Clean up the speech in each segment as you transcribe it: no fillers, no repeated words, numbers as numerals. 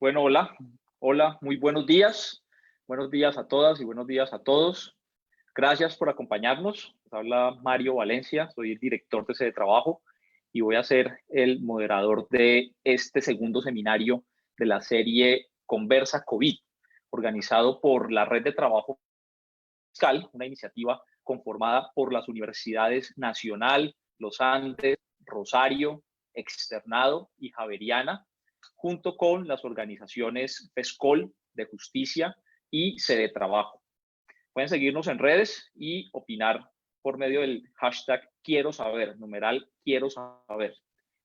Bueno, hola, muy buenos días. Buenos días a todas y buenos días a todos. Gracias por acompañarnos. Les habla Mario Valencia, soy el director de Sede Trabajo y voy a ser el moderador de este segundo seminario de la serie Conversa COVID, organizado por la Red de Trabajo Fiscal, una iniciativa conformada por las universidades Nacional, Los Andes, Rosario, Externado y Javeriana, junto con las organizaciones FESCOL de Justicia y Sede Trabajo. Pueden seguirnos en redes y opinar por medio del hashtag Quiero Saber, numeral Quiero Saber.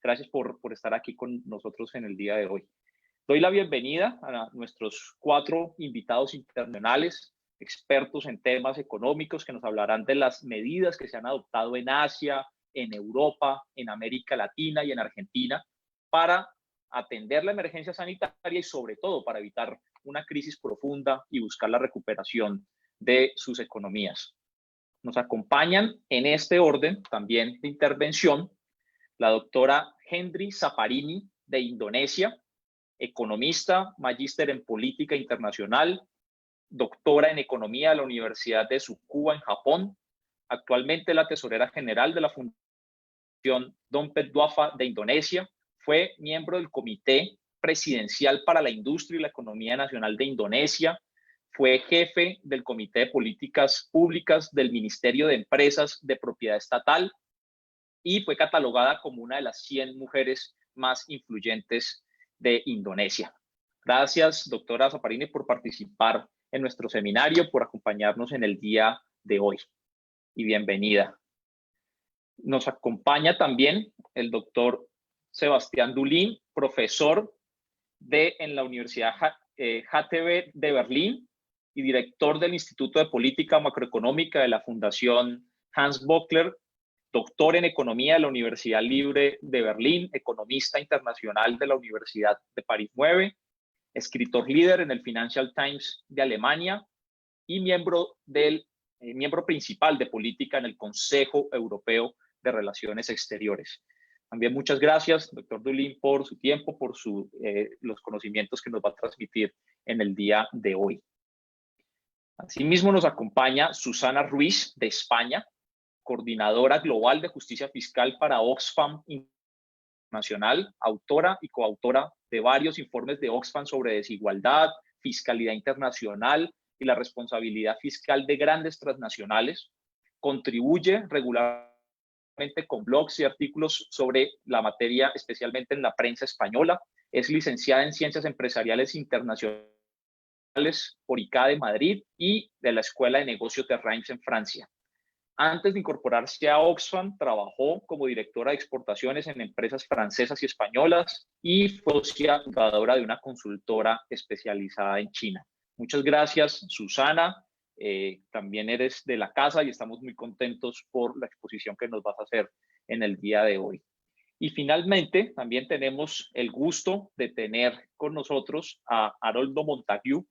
Gracias por estar aquí con nosotros en el día de hoy. Doy la bienvenida a nuestros 4 invitados internacionales, expertos en temas económicos, que nos hablarán de las medidas que se han adoptado en Asia, en Europa, en América Latina y en Argentina para atender la emergencia sanitaria y sobre todo para evitar una crisis profunda y buscar la recuperación de sus economías. Nos acompañan en este orden también de intervención la doctora Hendry Saparini de Indonesia, economista, magíster en política internacional, doctora en economía de la Universidad de Tsukuba en Japón, actualmente la tesorera general de la Fundación Dompet Dwafa de Indonesia, fue miembro del Comité Presidencial para la Industria y la Economía Nacional de Indonesia, fue jefe del Comité de Políticas Públicas del Ministerio de Empresas de Propiedad Estatal y fue catalogada como una de las 100 mujeres más influyentes de Indonesia. Gracias, doctora Saparini, por participar en nuestro seminario, por acompañarnos en el día de hoy. Y bienvenida. Nos acompaña también el doctor Sebastián Dulin, profesor en la Universidad HTV de Berlín y director del Instituto de Política Macroeconómica de la Fundación Hans Böckler, doctor en Economía de la Universidad Libre de Berlín, economista internacional de la Universidad de París 9, escritor líder en el Financial Times de Alemania y miembro principal de política en el Consejo Europeo de Relaciones Exteriores. También muchas gracias, doctor Dulin, por su tiempo, por los conocimientos que nos va a transmitir en el día de hoy. Asimismo, nos acompaña Susana Ruiz, de España, coordinadora global de justicia fiscal para Oxfam Internacional, autora y coautora de varios informes de Oxfam sobre desigualdad, fiscalidad internacional y la responsabilidad fiscal de grandes transnacionales. Contribuye regularmente con blogs y artículos sobre la materia, especialmente en la prensa española. Es licenciada en Ciencias Empresariales Internacionales por ICADE Madrid y de la Escuela de Negocios de Reims en Francia. Antes de incorporarse a Oxfam, trabajó como directora de exportaciones en empresas francesas y españolas y fue socia fundadora de una consultora especializada en China. Muchas gracias, Susana. También eres de la casa y estamos muy contentos por la exposición que nos vas a hacer en el día de hoy. Y finalmente, también tenemos el gusto de tener con nosotros a Haroldo Montagu,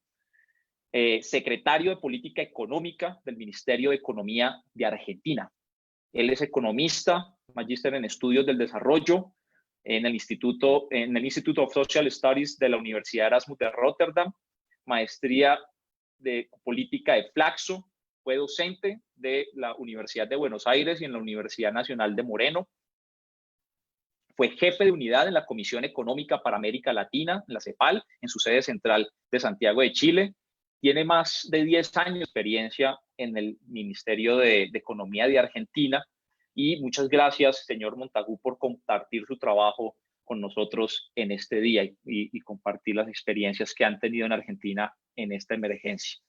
secretario de Política Económica del Ministerio de Economía de Argentina. Él es economista, magíster en Estudios del Desarrollo en el Institute of Social Studies de la Universidad Erasmus de Rotterdam, maestría de Política de Flaxo, fue docente de la Universidad de Buenos Aires y en la Universidad Nacional de Moreno. Fue jefe de unidad en la Comisión Económica para América Latina, en la CEPAL, en su sede central de Santiago de Chile. Tiene más de 10 años de experiencia en el Ministerio de Economía de Argentina. Y muchas gracias, señor Montagu, por compartir su trabajo con nosotros en este día y compartir las experiencias que han tenido en Argentina en esta emergencia.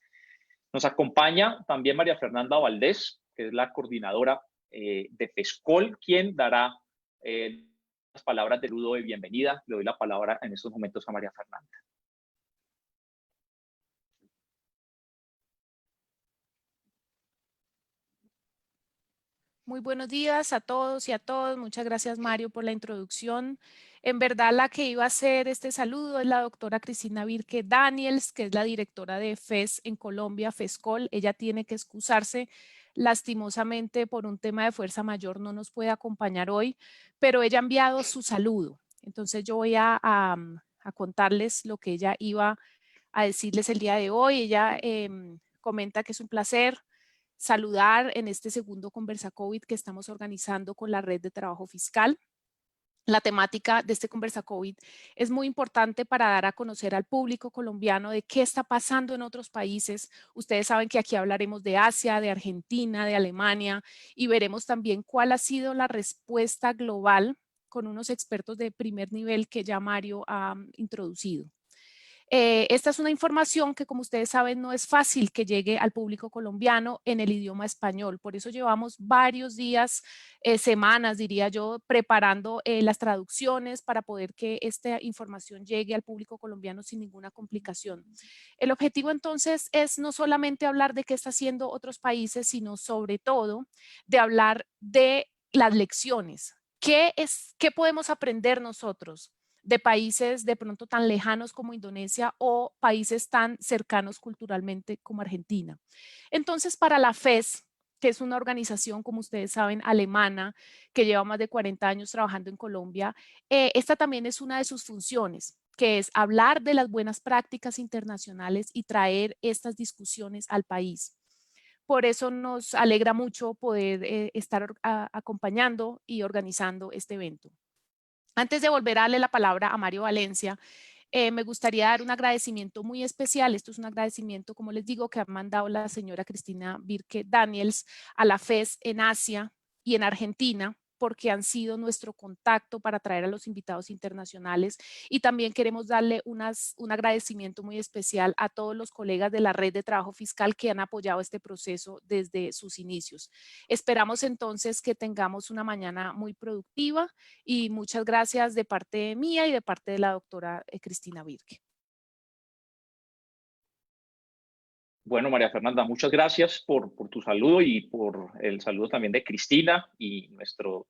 Nos acompaña también María Fernanda Valdés, que es la coordinadora de FESCOL, quien dará las palabras de saludo de bienvenida. Le doy la palabra en estos momentos a María Fernanda. Muy buenos días a todos y a todas. Muchas gracias, Mario, por la introducción. En verdad, la que iba a hacer este saludo es la doctora Cristina Birke Daniels, que es la directora de FES en Colombia, FESCOL. Ella tiene que excusarse lastimosamente por un tema de fuerza mayor, no nos puede acompañar hoy, pero ella ha enviado su saludo. Entonces yo voy a contarles lo que ella iba a decirles el día de hoy. Ella comenta que es un placer saludar en este segundo Conversa COVID que estamos organizando con la Red de Trabajo Fiscal. La temática de este Conversa COVID es muy importante para dar a conocer al público colombiano de qué está pasando en otros países. Ustedes saben que aquí hablaremos de Asia, de Argentina, de Alemania y veremos también cuál ha sido la respuesta global con unos expertos de primer nivel que ya Mario ha introducido. Esta es una información que, como ustedes saben, no es fácil que llegue al público colombiano en el idioma español. Por eso llevamos varios días, semanas, diría yo, preparando las traducciones para poder que esta información llegue al público colombiano sin ninguna complicación. El objetivo entonces es no solamente hablar de qué está haciendo otros países, sino sobre todo de hablar de las lecciones. ¿Qué podemos aprender nosotros de países de pronto tan lejanos como Indonesia o países tan cercanos culturalmente como Argentina? Entonces, para la FES, que es una organización, como ustedes saben, alemana, que lleva más de 40 años trabajando en Colombia, esta también es una de sus funciones, que es hablar de las buenas prácticas internacionales y traer estas discusiones al país. Por eso nos alegra mucho poder estar acompañando y organizando este evento. Antes de volver a darle la palabra a Mario Valencia, me gustaría dar un agradecimiento muy especial. Esto es un agradecimiento, como les digo, que ha mandado la señora Cristina Birke Daniels a la FES en Asia y en Argentina, porque han sido nuestro contacto para traer a los invitados internacionales. Y también queremos darle un agradecimiento muy especial a todos los colegas de la Red de Trabajo Fiscal que han apoyado este proceso desde sus inicios. Esperamos entonces que tengamos una mañana muy productiva y muchas gracias de parte mía y de parte de la doctora Cristina Birke. Bueno, María Fernanda, muchas gracias por tu saludo y por el saludo también de Cristina y nuestro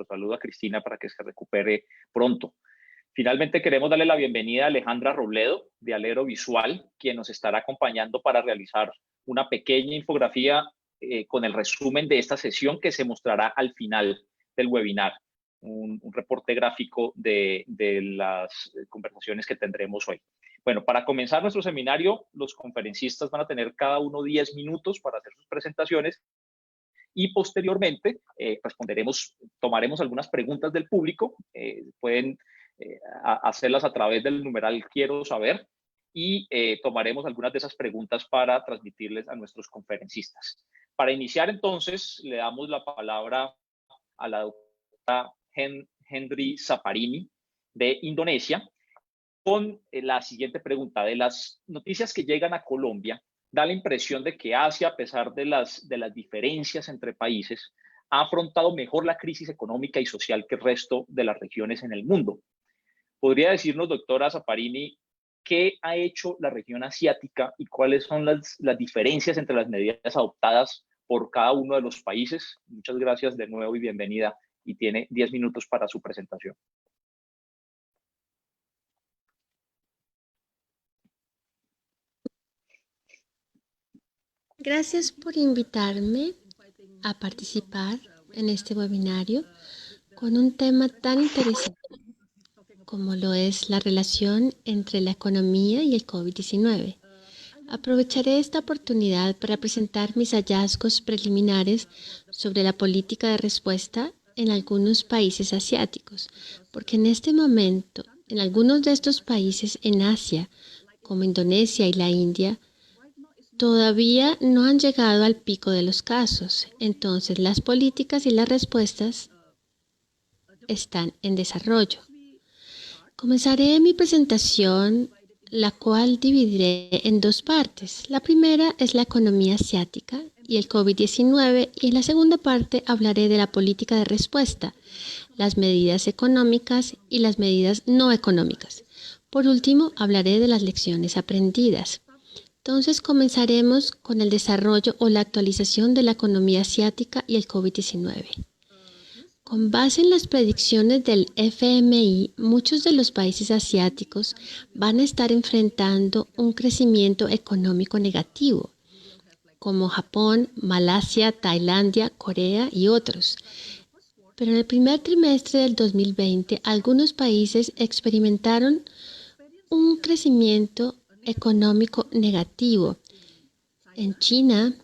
saludo a Cristina para que se recupere pronto. Finalmente queremos darle la bienvenida a Alejandra Robledo de Alero Visual, quien nos estará acompañando para realizar una pequeña infografía con el resumen de esta sesión que se mostrará al final del webinar. Un reporte gráfico de las conversaciones que tendremos hoy. Bueno, para comenzar nuestro seminario, los conferencistas van a tener cada uno 10 minutos para hacer sus presentaciones y posteriormente tomaremos algunas preguntas del público. Pueden hacerlas a través del numeral Quiero Saber y tomaremos algunas de esas preguntas para transmitirles a nuestros conferencistas. Para iniciar entonces, le damos la palabra a la doctora Hendry Saparini de Indonesia con la siguiente pregunta. De las noticias que llegan a Colombia, da la impresión de que Asia, a pesar de las diferencias entre países, ha afrontado mejor la crisis económica y social que el resto de las regiones en el mundo. ¿Podría decirnos, doctora Saparini, qué ha hecho la región asiática y cuáles son las diferencias entre las medidas adoptadas por cada uno de los países? Muchas gracias de nuevo y bienvenida, y tiene 10 minutos para su presentación. Gracias por invitarme a participar en este webinario con un tema tan interesante como lo es la relación entre la economía y el COVID-19. Aprovecharé esta oportunidad para presentar mis hallazgos preliminares sobre la política de respuesta en algunos países asiáticos, porque en este momento, en algunos de estos países en Asia, como Indonesia y la India, todavía no han llegado al pico de los casos. Entonces, las políticas y las respuestas están en desarrollo. Comenzaré mi presentación, la cual dividiré en dos partes. La primera es la economía asiática y el COVID-19, y en la segunda parte hablaré de la política de respuesta, las medidas económicas y las medidas no económicas. Por último, hablaré de las lecciones aprendidas. Entonces, comenzaremos con el desarrollo o la actualización de la economía asiática y el COVID-19. Con base en las predicciones del FMI, muchos de los países asiáticos van a estar enfrentando un crecimiento económico negativo, como Japón, Malasia, Tailandia, Corea y otros. Pero en el primer trimestre del 2020, algunos países experimentaron un crecimiento económico negativo. En China,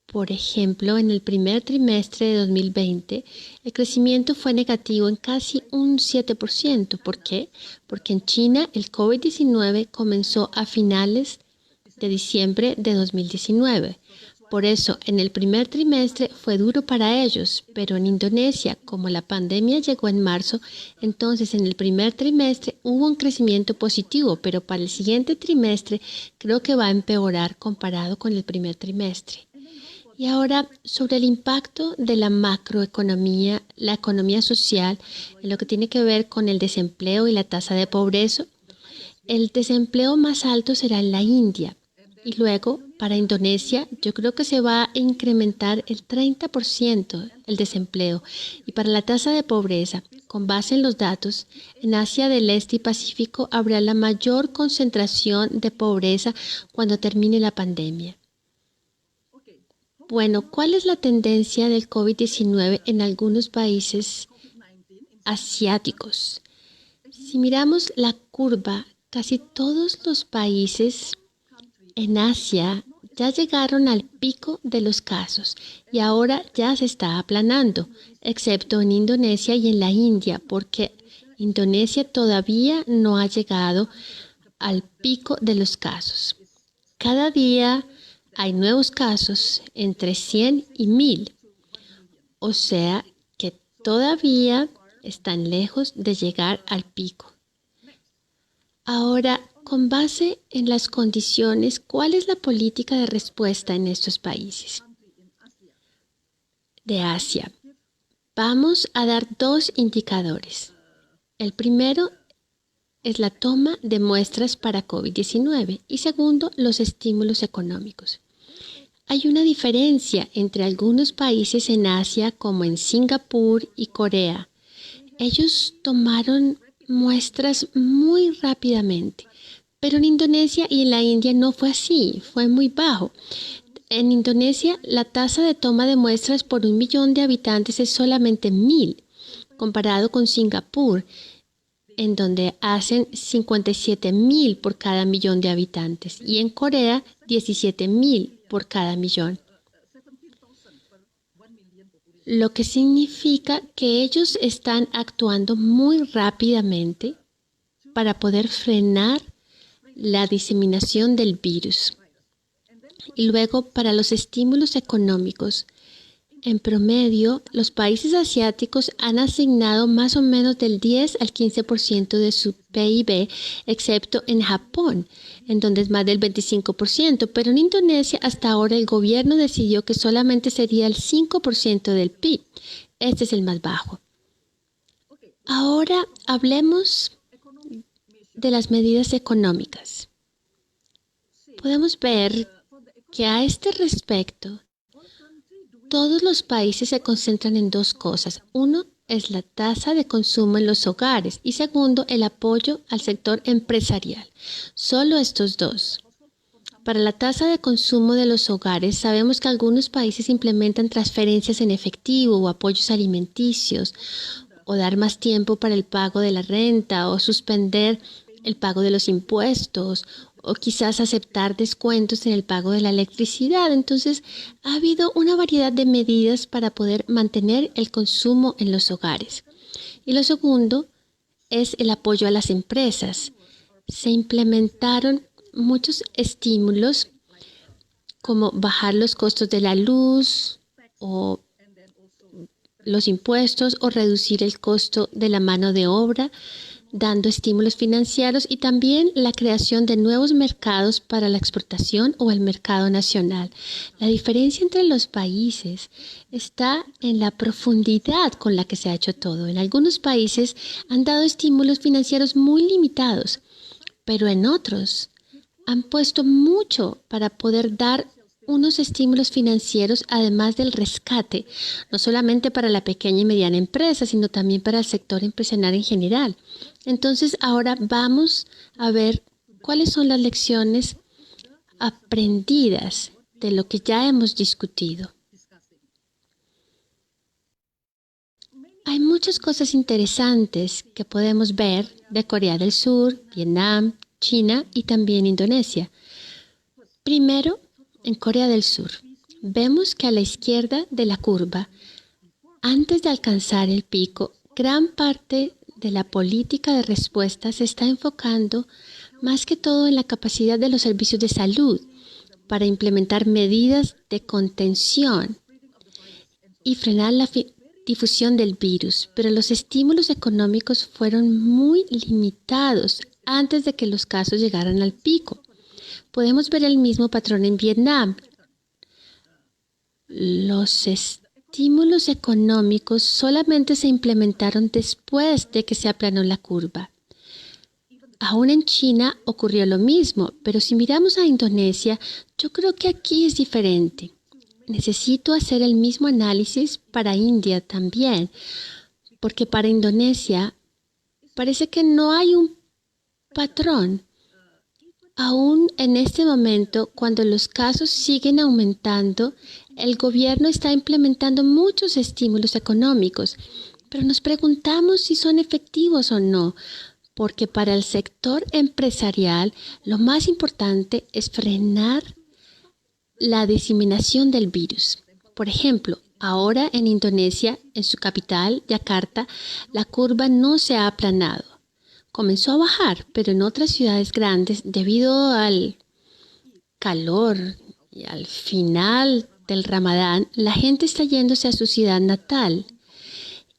por ejemplo, en el primer trimestre de 2020, el crecimiento fue negativo en casi un 7%. ¿Por qué? Porque en China el COVID-19 comenzó a finales de diciembre de 2019. Por eso, en el primer trimestre fue duro para ellos, pero en Indonesia, como la pandemia llegó en marzo, entonces en el primer trimestre hubo un crecimiento positivo, pero para el siguiente trimestre creo que va a empeorar comparado con el primer trimestre. Y ahora, sobre el impacto de la macroeconomía, la economía social, en lo que tiene que ver con el desempleo y la tasa de pobreza. El desempleo más alto será en la India. Y luego, para Indonesia, yo creo que se va a incrementar el 30% el desempleo. Y para la tasa de pobreza, con base en los datos, en Asia del Este y Pacífico habrá la mayor concentración de pobreza cuando termine la pandemia. Bueno, ¿cuál es la tendencia del COVID-19 en algunos países asiáticos? Si miramos la curva, casi todos los países en Asia ya llegaron al pico de los casos y ahora ya se está aplanando, excepto en Indonesia y en la India, porque Indonesia todavía no ha llegado al pico de los casos. Cada día hay nuevos casos entre 100 y 1000, o sea que todavía están lejos de llegar al pico. Ahora, con base en las condiciones, ¿cuál es la política de respuesta en estos países de Asia? Vamos a dar dos indicadores. El primero es la toma de muestras para COVID-19 y segundo, los estímulos económicos. Hay una diferencia entre algunos países en Asia como en Singapur y Corea. Ellos tomaron muestras muy rápidamente, pero en Indonesia y en la India no fue así, fue muy bajo. En Indonesia la tasa de toma de muestras por 1 millón de habitantes es solamente 1000, comparado con Singapur, en donde hacen 57.000 por cada millón de habitantes, y en Corea 17.000 por cada millón. Lo que significa que ellos están actuando muy rápidamente para poder frenar la diseminación del virus. Y luego, para los estímulos económicos, en promedio, los países asiáticos han asignado más o menos del 10 al 15% de su PIB, excepto en Japón, en donde es más del 25%, pero en Indonesia hasta ahora el gobierno decidió que solamente sería el 5% del PIB. Este es el más bajo. Ahora hablemos de las medidas económicas. Podemos ver que a este respecto, todos los países se concentran en dos cosas. Uno es la tasa de consumo en los hogares y segundo, el apoyo al sector empresarial. Solo estos dos. Para la tasa de consumo de los hogares, sabemos que algunos países implementan transferencias en efectivo o apoyos alimenticios, o dar más tiempo para el pago de la renta, o suspender el pago de los impuestos, o quizás aceptar descuentos en el pago de la electricidad. Entonces, ha habido una variedad de medidas para poder mantener el consumo en los hogares. Y lo segundo es el apoyo a las empresas. Se implementaron muchos estímulos como bajar los costos de la luz o los impuestos o reducir el costo de la mano de obra, dando estímulos financieros y también la creación de nuevos mercados para la exportación o el mercado nacional. La diferencia entre los países está en la profundidad con la que se ha hecho todo. En algunos países han dado estímulos financieros muy limitados, pero en otros han puesto mucho para poder dar unos estímulos financieros, además del rescate, no solamente para la pequeña y mediana empresa, sino también para el sector empresarial en general. Entonces, ahora vamos a ver cuáles son las lecciones aprendidas de lo que ya hemos discutido. Hay muchas cosas interesantes que podemos ver de Corea del Sur, Vietnam, China y también Indonesia. Primero, en Corea del Sur, vemos que a la izquierda de la curva, antes de alcanzar el pico, gran parte de la política de respuesta se está enfocando más que todo en la capacidad de los servicios de salud para implementar medidas de contención y frenar la difusión del virus, pero los estímulos económicos fueron muy limitados antes de que los casos llegaran al pico. Podemos ver el mismo patrón en Vietnam. Los estímulos económicos solamente se implementaron después de que se aplanó la curva. Aún en China ocurrió lo mismo, pero si miramos a Indonesia, yo creo que aquí es diferente. Necesito hacer el mismo análisis para India también, porque para Indonesia parece que no hay un patrón. Aún en este momento, cuando los casos siguen aumentando, el gobierno está implementando muchos estímulos económicos, pero nos preguntamos si son efectivos o no, porque para el sector empresarial lo más importante es frenar la diseminación del virus. Por ejemplo, ahora en Indonesia, en su capital, Yakarta, la curva no se ha aplanado. Comenzó a bajar, pero en otras ciudades grandes, debido al calor y al final del Ramadán, la gente está yéndose a su ciudad natal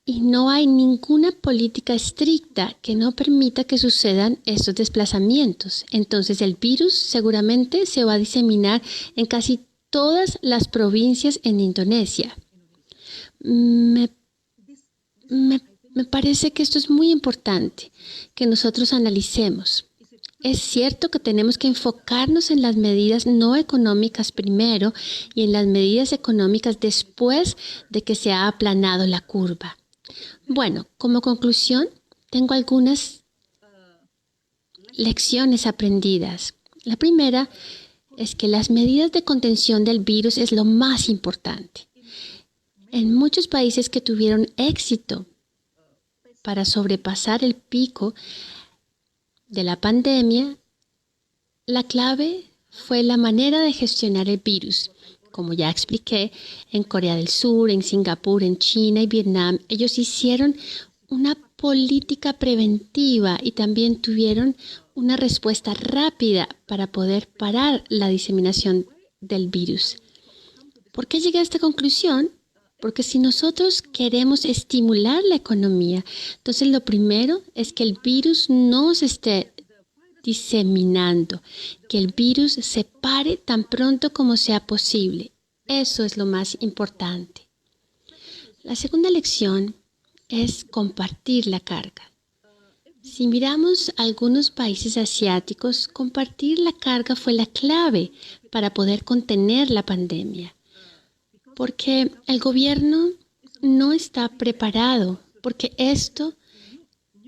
y no hay ninguna política estricta que no permita que sucedan estos desplazamientos. Entonces el virus seguramente se va a diseminar en casi todas las provincias en Indonesia. Me parece que esto es muy importante, que nosotros analicemos. Es cierto que tenemos que enfocarnos en las medidas no económicas primero y en las medidas económicas después de que se ha aplanado la curva. Bueno, como conclusión, tengo algunas lecciones aprendidas. La primera es que las medidas de contención del virus es lo más importante. En muchos países que tuvieron éxito para sobrepasar el pico de la pandemia, la clave fue la manera de gestionar el virus. Como ya expliqué, en Corea del Sur, en Singapur, en China y Vietnam, ellos hicieron una política preventiva y también tuvieron una respuesta rápida para poder parar la diseminación del virus. ¿Por qué llegué a esta conclusión? Porque si nosotros queremos estimular la economía, entonces lo primero es que el virus no se esté diseminando, que el virus se pare tan pronto como sea posible. Eso es lo más importante. La segunda lección es compartir la carga. Si miramos algunos países asiáticos, compartir la carga fue la clave para poder contener la pandemia. Porque el gobierno no está preparado, porque esto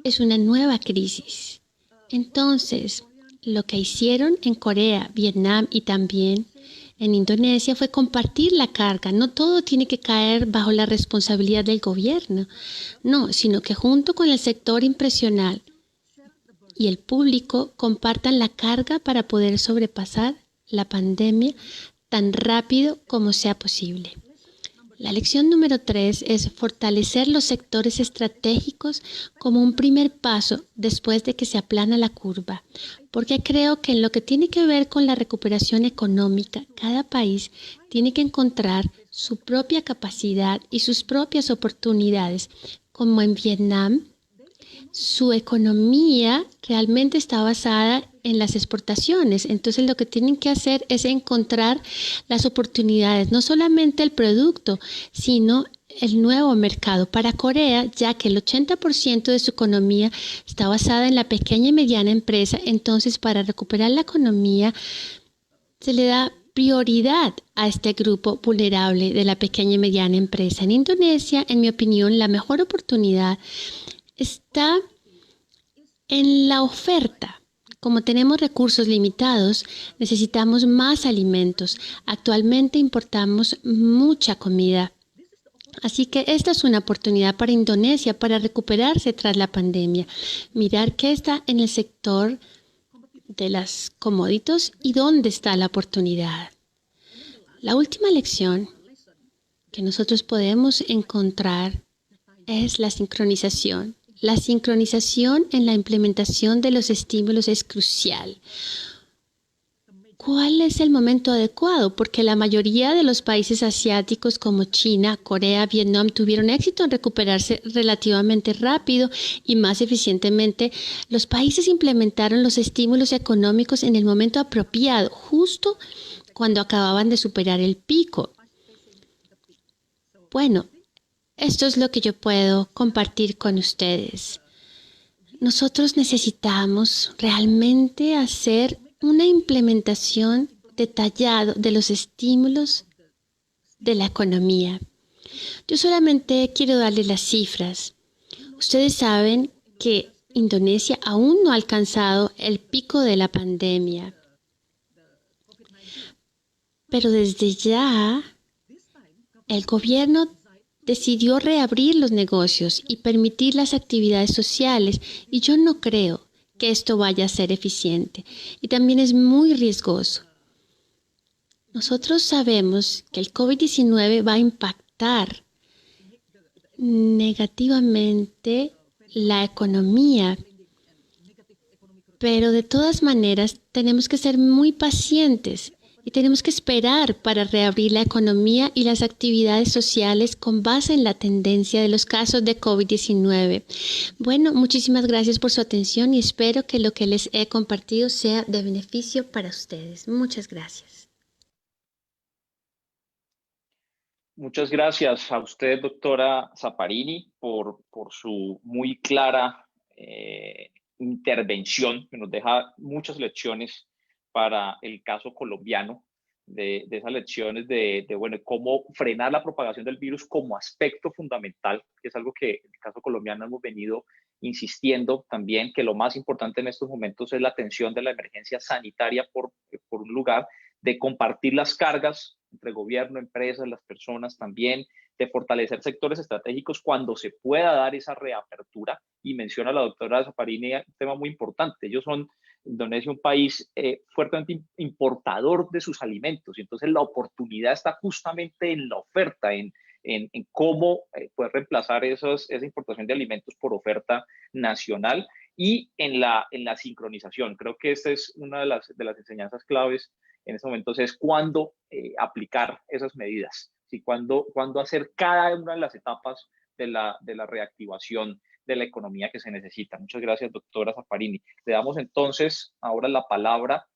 es una nueva crisis. Entonces, lo que hicieron en Corea, Vietnam y también en Indonesia fue compartir la carga. No todo tiene que caer bajo la responsabilidad del gobierno, no, sino que junto con el sector empresarial y el público compartan la carga para poder sobrepasar la pandemia tan rápido como sea posible. La lección número 3 es fortalecer los sectores estratégicos como un primer paso después de que se aplana la curva, porque creo que en lo que tiene que ver con la recuperación económica, cada país tiene que encontrar su propia capacidad y sus propias oportunidades, como en Vietnam. Su economía realmente está basada en las exportaciones. Entonces lo que tienen que hacer es encontrar las oportunidades, no solamente el producto, sino el nuevo mercado. Para Corea, ya que el 80% de su economía está basada en la pequeña y mediana empresa, entonces para recuperar la economía se le da prioridad a este grupo vulnerable de la pequeña y mediana empresa. En Indonesia, en mi opinión, la mejor oportunidad está en la oferta. Como tenemos recursos limitados, necesitamos más alimentos. Actualmente importamos mucha comida. Así que esta es una oportunidad para Indonesia para recuperarse tras la pandemia. Mirar qué está en el sector de las commodities y dónde está la oportunidad. La última lección que nosotros podemos encontrar es la sincronización. La sincronización en la implementación de los estímulos es crucial. ¿Cuál es el momento adecuado? Porque la mayoría de los países asiáticos como China, Corea, Vietnam tuvieron éxito en recuperarse relativamente rápido y más eficientemente. Los países implementaron los estímulos económicos en el momento apropiado, justo cuando acababan de superar el pico. Bueno, esto es lo que yo puedo compartir con ustedes. Nosotros necesitamos realmente hacer una implementación detallada de los estímulos de la economía. Yo solamente quiero darles las cifras. Ustedes saben que Indonesia aún no ha alcanzado el pico de la pandemia. Pero desde ya, el gobierno decidió reabrir los negocios y permitir las actividades sociales, y yo no creo que esto vaya a ser eficiente, y también es muy riesgoso. Nosotros sabemos que el COVID-19 va a impactar negativamente la economía, pero de todas maneras tenemos que ser muy pacientes y tenemos que esperar para reabrir la economía y las actividades sociales con base en la tendencia de los casos de COVID-19. Bueno, muchísimas gracias por su atención y espero que lo que les he compartido sea de beneficio para ustedes. Muchas gracias. Muchas gracias a usted, doctora Zapparini, por su muy clara intervención, que nos deja muchas lecciones para el caso colombiano, de esas lecciones de cómo frenar la propagación del virus como aspecto fundamental, que es algo que en el caso colombiano hemos venido insistiendo también, que lo más importante en estos momentos es la atención de la emergencia sanitaria por un lugar, de compartir las cargas entre gobierno, empresas, las personas también, de fortalecer sectores estratégicos cuando se pueda dar esa reapertura. Y menciona la doctora Zapparini un tema muy importante. Indonesia, un país fuertemente importador de sus alimentos, y entonces la oportunidad está justamente en la oferta, en cómo poder reemplazar esa importación de alimentos por oferta nacional, y en la sincronización. Creo que esta es una de las enseñanzas claves en estos momentos, es cuándo aplicar esas medidas, ¿sí? Cuándo hacer cada una de las etapas de la reactivación de la economía que se necesita. Muchas gracias, doctora Zapparini. Le damos entonces ahora la palabra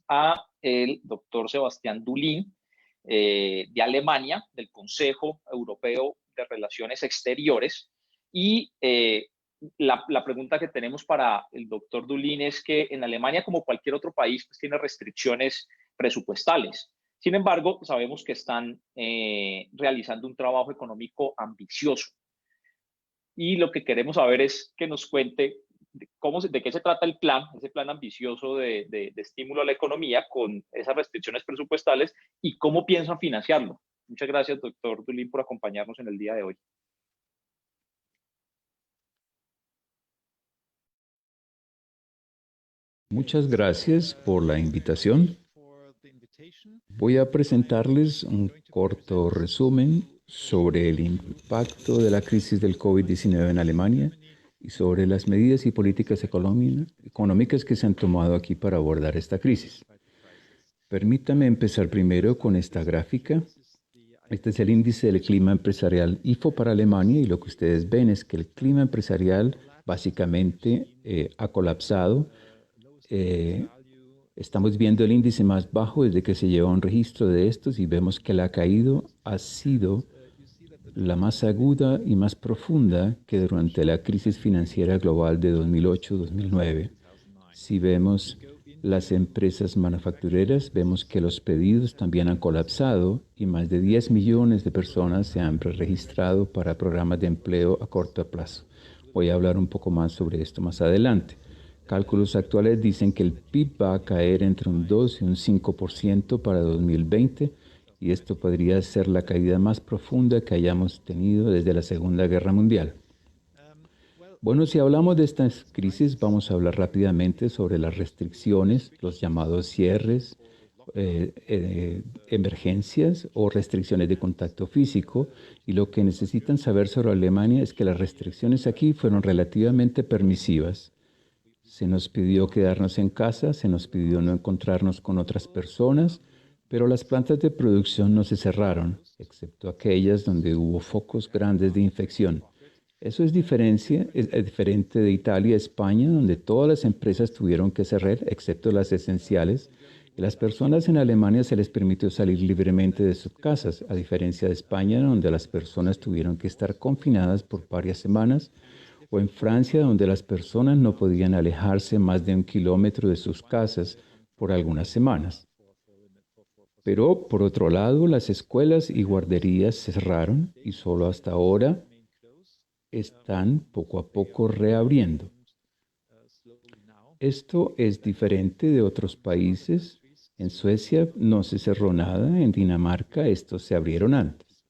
a el doctor Sebastián Dulin, de Alemania, del Consejo Europeo de Relaciones Exteriores. Y la pregunta que tenemos para el doctor Dulin es que en Alemania, como cualquier otro país, pues tiene restricciones presupuestales. Sin embargo, sabemos que están realizando un trabajo económico ambicioso. Y lo que queremos saber es que nos cuente de qué se trata el plan, ese plan ambicioso de estímulo a la economía con esas restricciones presupuestales y cómo piensan financiarlo. Muchas gracias, doctor Dulin, por acompañarnos en el día de hoy. Muchas gracias por la invitación. Voy a presentarles un corto resumen sobre el impacto de la crisis del COVID-19 en Alemania y sobre las medidas y políticas económicas que se han tomado aquí para abordar esta crisis. Permítame empezar primero con esta gráfica. Este es el índice del clima empresarial IFO para Alemania y lo que ustedes ven es que el clima empresarial básicamente ha colapsado. Estamos viendo el índice más bajo desde que se lleva un registro de estos y vemos que la caída ha sido la más aguda y más profunda que durante la crisis financiera global de 2008-2009. Si vemos las empresas manufactureras, vemos que los pedidos también han colapsado y más de 10 millones de personas se han registrado para programas de empleo a corto plazo. Voy a hablar un poco más sobre esto más adelante. Cálculos actuales dicen que el PIB va a caer entre un 2 y un 5% para 2020 y esto podría ser la caída más profunda que hayamos tenido desde la Segunda Guerra Mundial. Bueno, si hablamos de esta crisis, vamos a hablar rápidamente sobre las restricciones, los llamados cierres, emergencias o restricciones de contacto físico. Y lo que necesitan saber sobre Alemania es que las restricciones aquí fueron relativamente permisivas. Se nos pidió quedarnos en casa, se nos pidió no encontrarnos con otras personas, pero las plantas de producción no se cerraron, excepto aquellas donde hubo focos grandes de infección. Eso es diferente de Italia y España, donde todas las empresas tuvieron que cerrar, excepto las esenciales. Y las personas en Alemania se les permitió salir libremente de sus casas, a diferencia de España, donde las personas tuvieron que estar confinadas por varias semanas, o en Francia, donde las personas no podían alejarse más de 1 kilómetro de sus casas por algunas semanas. Pero, por otro lado, las escuelas y guarderías cerraron y solo hasta ahora están poco a poco reabriendo. Esto es diferente de otros países. En Suecia no se cerró nada, en Dinamarca estos se abrieron antes.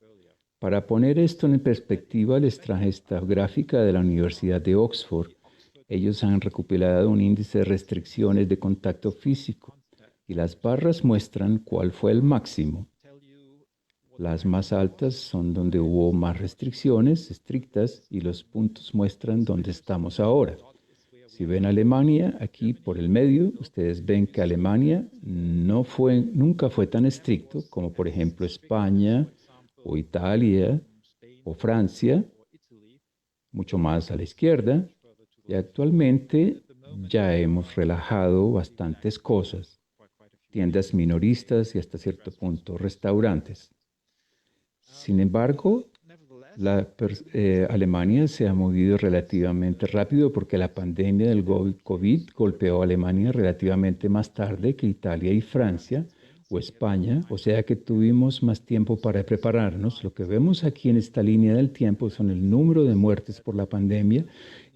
Para poner esto en perspectiva, les traje esta gráfica de la Universidad de Oxford. Ellos han recopilado un índice de restricciones de contacto físico y las barras muestran cuál fue el máximo. Las más altas son donde hubo más restricciones estrictas y los puntos muestran dónde estamos ahora. Si ven Alemania, aquí por el medio, ustedes ven que Alemania nunca fue tan estricto como por ejemplo España o Italia o Francia, mucho más a la izquierda, y actualmente ya hemos relajado bastantes cosas, tiendas minoristas y hasta cierto punto restaurantes. Sin embargo, Alemania se ha movido relativamente rápido porque la pandemia del COVID golpeó a Alemania relativamente más tarde que Italia y Francia o España, o sea que tuvimos más tiempo para prepararnos. Lo que vemos aquí en esta línea del tiempo son el número de muertes por la pandemia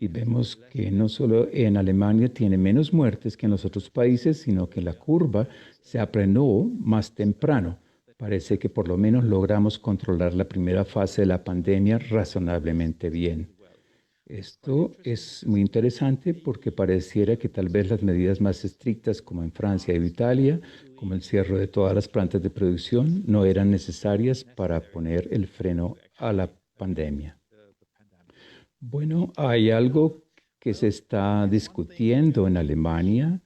y vemos que no solo en Alemania tiene menos muertes que en los otros países, sino que la curva se aplanó más temprano. Parece que por lo menos logramos controlar la primera fase de la pandemia razonablemente bien. Esto es muy interesante porque pareciera que tal vez las medidas más estrictas como en Francia y Italia, como el cierre de todas las plantas de producción, no eran necesarias para poner el freno a la pandemia. Bueno, hay algo que se está discutiendo en Alemania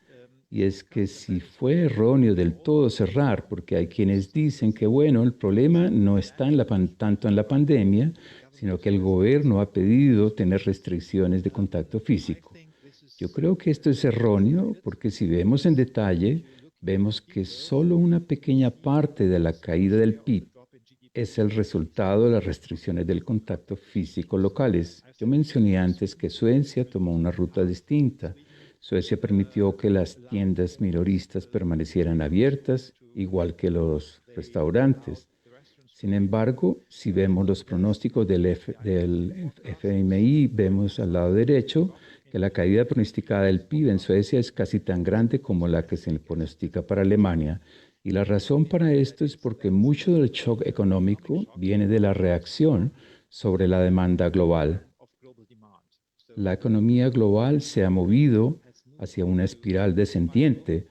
y es que si fue erróneo del todo cerrar, porque hay quienes dicen que, bueno, el problema no está tanto en la pandemia, sino que el gobierno ha pedido tener restricciones de contacto físico. Yo creo que esto es erróneo porque si vemos en detalle, vemos que solo una pequeña parte de la caída del PIB es el resultado de las restricciones del contacto físico locales. Yo mencioné antes que Suecia tomó una ruta distinta. Suecia permitió que las tiendas minoristas permanecieran abiertas, igual que los restaurantes. Sin embargo, si vemos los pronósticos del FMI, vemos al lado derecho que la caída pronosticada del PIB en Suecia es casi tan grande como la que se pronostica para Alemania. Y la razón para esto es porque mucho del shock económico viene de la reacción sobre la demanda global. La economía global se ha movido hacia una espiral descendiente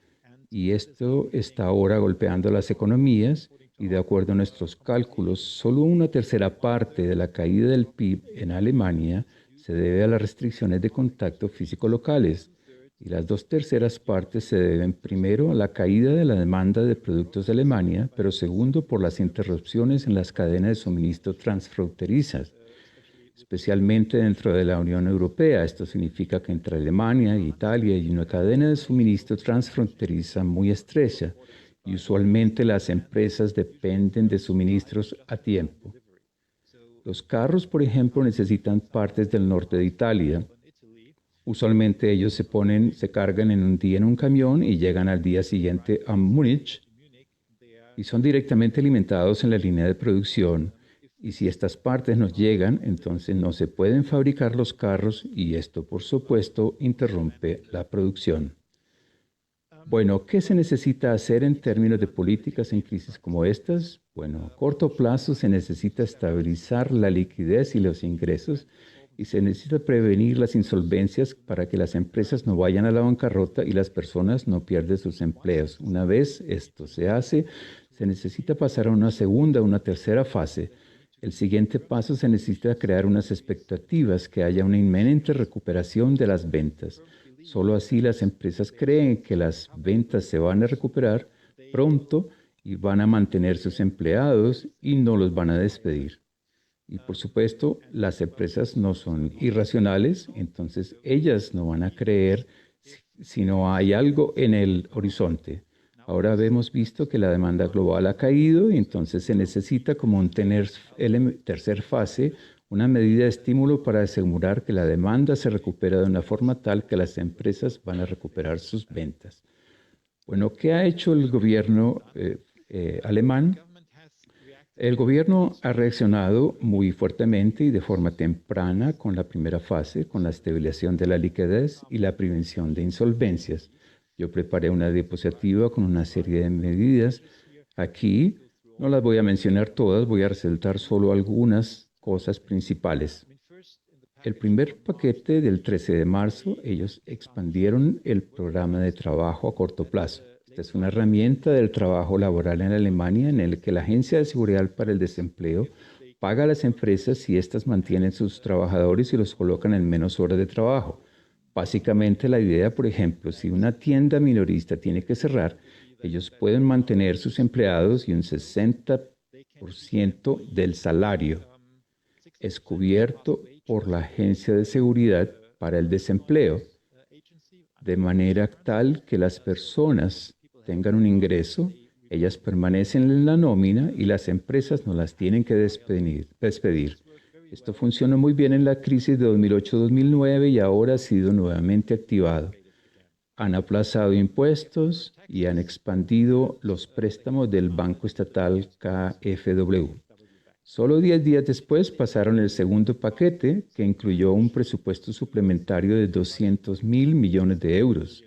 y esto está ahora golpeando las economías y de acuerdo a nuestros cálculos, solo una tercera parte de la caída del PIB en Alemania se debe a las restricciones de contacto físico locales y las 2/3 partes se deben primero a la caída de la demanda de productos de Alemania, pero segundo por las interrupciones en las cadenas de suministro transfronterizas, especialmente dentro de la Unión Europea. Esto significa que entre Alemania e Italia hay una cadena de suministro transfronteriza muy estrecha y usualmente las empresas dependen de suministros a tiempo. Los carros, por ejemplo, necesitan partes del norte de Italia. Usualmente ellos se cargan en un día en un camión y llegan al día siguiente a Múnich y son directamente alimentados en la línea de producción. Y si estas partes no llegan, entonces no se pueden fabricar los carros y esto, por supuesto, interrumpe la producción. Bueno, ¿qué se necesita hacer en términos de políticas en crisis como estas? Bueno, a corto plazo se necesita estabilizar la liquidez y los ingresos y se necesita prevenir las insolvencias para que las empresas no vayan a la bancarrota y las personas no pierdan sus empleos. Una vez esto se hace, se necesita pasar a una segunda o una tercera fase. El siguiente paso se necesita crear unas expectativas que haya una inminente recuperación de las ventas. Solo así las empresas creen que las ventas se van a recuperar pronto y van a mantener sus empleados y no los van a despedir. Y por supuesto, las empresas no son irracionales, entonces ellas no van a creer si no hay algo en el horizonte. Ahora hemos visto que la demanda global ha caído y entonces se necesita como un tercer fase, una medida de estímulo para asegurar que la demanda se recupera de una forma tal que las empresas van a recuperar sus ventas. Bueno, ¿qué ha hecho el gobierno alemán? El gobierno ha reaccionado muy fuertemente y de forma temprana con la primera fase, con la estabilización de la liquidez y la prevención de insolvencias. Yo preparé una diapositiva con una serie de medidas. Aquí no las voy a mencionar todas, voy a resaltar solo algunas cosas principales. El primer paquete del 13 de marzo, ellos expandieron el programa de trabajo a corto plazo. Esta es una herramienta del trabajo laboral en Alemania en el que la Agencia de Seguridad para el Desempleo paga a las empresas si éstas mantienen sus trabajadores y los colocan en menos horas de trabajo. Básicamente la idea, por ejemplo, si una tienda minorista tiene que cerrar, ellos pueden mantener sus empleados y un 60% del salario es cubierto por la Agencia de Seguridad para el Desempleo, de manera tal que las personas tengan un ingreso, ellas permanecen en la nómina y las empresas no las tienen que despedir. Esto funcionó muy bien en la crisis de 2008-2009 y ahora ha sido nuevamente activado. Han aplazado impuestos y han expandido los préstamos del Banco Estatal KfW. Solo 10 días después pasaron el segundo paquete, que incluyó un presupuesto suplementario de 200.000 millones de euros.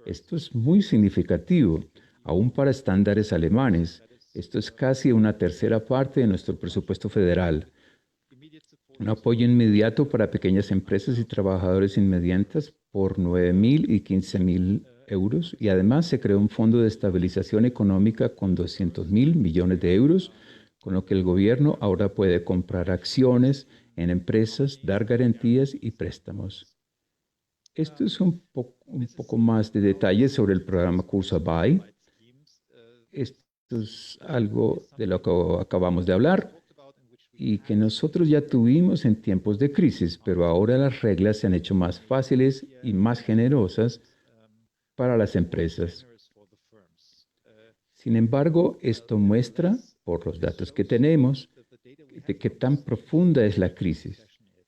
Esto es muy significativo, aún para estándares alemanes. Esto es casi una tercera parte de nuestro presupuesto federal. Un apoyo inmediato para pequeñas empresas y trabajadores inmediatos por 9.000 y 15.000 euros. Y además se creó un fondo de estabilización económica con 200.000 millones de euros, con lo que el gobierno ahora puede comprar acciones en empresas, dar garantías y préstamos. Esto es un poco más de detalles sobre el programa Kurzarbeit. Esto es algo de lo que acabamos de hablar y que nosotros ya tuvimos en tiempos de crisis, pero ahora las reglas se han hecho más fáciles y más generosas para las empresas. Sin embargo, esto muestra, por los datos que tenemos, de qué tan profunda es la crisis.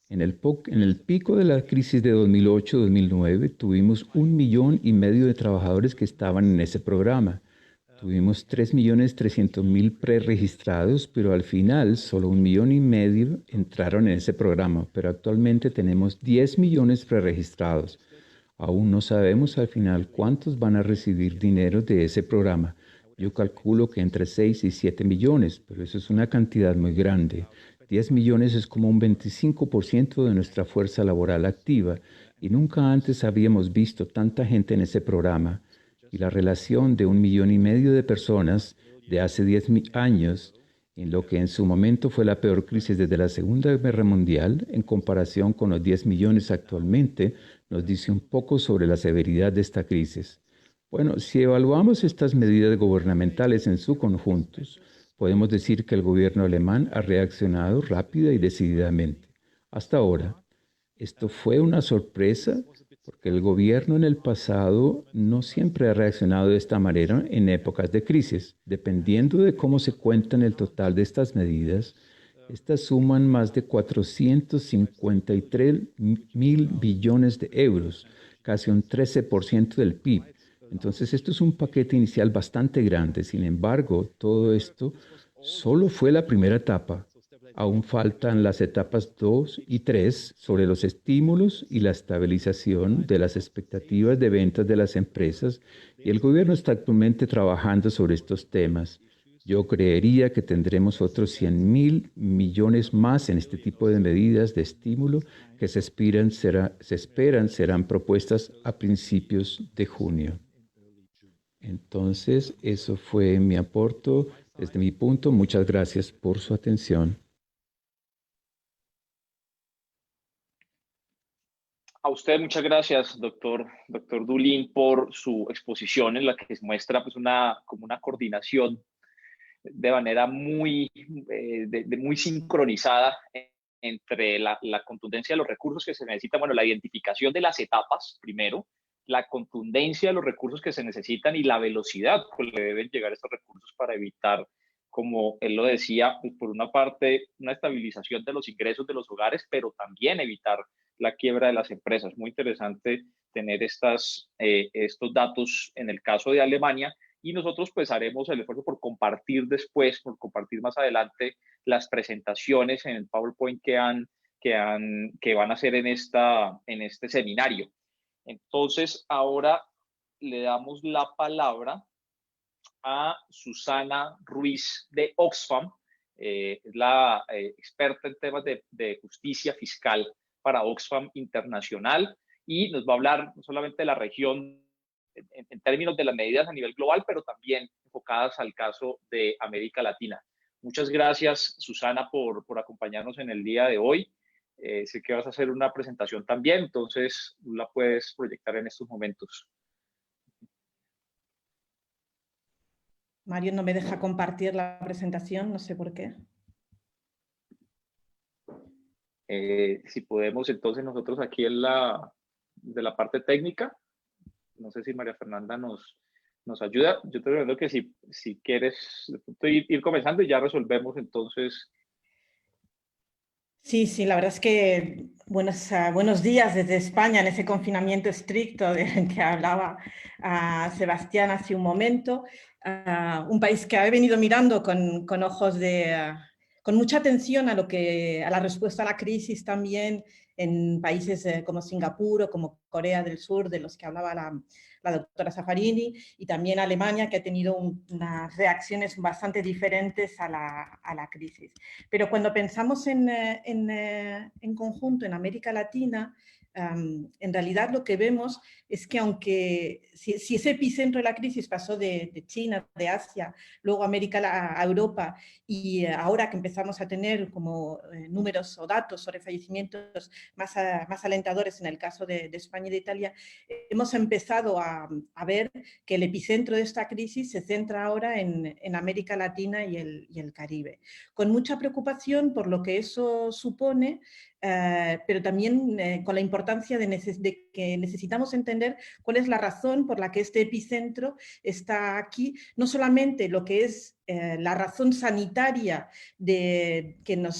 En el pico de la crisis de 2008-2009 tuvimos 1,5 millones de trabajadores que estaban en ese programa. Tuvimos 3.300.000 preregistrados, pero al final solo 1,5 millones entraron en ese programa, pero actualmente tenemos 10 millones preregistrados. Aún no sabemos al final cuántos van a recibir dinero de ese programa. Yo calculo que entre 6 y 7 millones, pero eso es una cantidad muy grande. 10 millones es como un 25% de nuestra fuerza laboral activa y nunca antes habíamos visto tanta gente en ese programa. Y la relación de 1,5 millones de personas de hace 10 años, en lo que en su momento fue la peor crisis desde la Segunda Guerra Mundial, en comparación con los 10 millones actualmente, nos dice un poco sobre la severidad de esta crisis. Bueno, si evaluamos estas medidas gubernamentales en su conjunto, podemos decir que el gobierno alemán ha reaccionado rápida y decididamente. Hasta ahora, esto fue una sorpresa porque el gobierno en el pasado no siempre ha reaccionado de esta manera en épocas de crisis. Dependiendo de cómo se cuentan el total de estas medidas, estas suman más de 453.000 billones de euros, casi un 13% del PIB. Entonces, esto es un paquete inicial bastante grande. Sin embargo, todo esto solo fue la primera etapa. Aún faltan las etapas 2 y 3 sobre los estímulos y la estabilización de las expectativas de ventas de las empresas, y el gobierno está actualmente trabajando sobre estos temas. Yo creería que tendremos otros 100.000 millones más en este tipo de medidas de estímulo que se esperan serán propuestas a principios de junio. Entonces, eso fue mi aporte desde mi punto. Muchas gracias por su atención. A usted muchas gracias, doctor Dulin, por su exposición en la que se muestra pues, como una coordinación de manera muy, muy sincronizada entre la contundencia de los recursos que se necesitan, bueno, la identificación de las etapas primero, la contundencia de los recursos que se necesitan y la velocidad con la que deben llegar estos recursos para evitar, como él lo decía, pues por una parte, una estabilización de los ingresos de los hogares, pero también evitar la quiebra de las empresas. Muy interesante tener estos datos en el caso de Alemania, y nosotros pues haremos el esfuerzo por compartir después, por compartir más adelante las presentaciones en el PowerPoint que van a hacer en este seminario. Entonces, ahora le damos la palabra a Susana Ruiz de Oxfam, es la experta en temas de justicia fiscal para Oxfam Internacional, y nos va a hablar no solamente de la región en términos de las medidas a nivel global, pero también enfocadas al caso de América Latina. Muchas gracias, Susana, por acompañarnos en el día de hoy. Sé que vas a hacer una presentación también, entonces la puedes proyectar en estos momentos. Mario no me deja compartir la presentación, no sé por qué. Si podemos, entonces nosotros aquí de la parte técnica, no sé si María Fernanda nos ayuda. Yo te recomiendo que si quieres ir comenzando y ya resolvemos entonces. Sí, la verdad es que buenos días desde España en ese confinamiento estricto del que hablaba Sebastián hace un momento. Un país que ha venido mirando con ojos con mucha atención a la respuesta a la crisis también en países como Singapur o como Corea del Sur, de los que hablaba la doctora Zaffarini, y también Alemania, que ha tenido unas reacciones bastante diferentes a la crisis. Pero cuando pensamos en conjunto en América Latina, en realidad lo que vemos es que aunque si ese epicentro de la crisis pasó de China, de Asia, luego a Europa, y ahora que empezamos a tener como números o datos sobre fallecimientos más alentadores en el caso de España y de Italia, hemos empezado a ver que el epicentro de esta crisis se centra ahora en América Latina y el Caribe, con mucha preocupación por lo que eso supone pero también con la importancia de que necesitamos entender cuál es la razón por la que este epicentro está aquí, no solamente lo que es la razón sanitaria que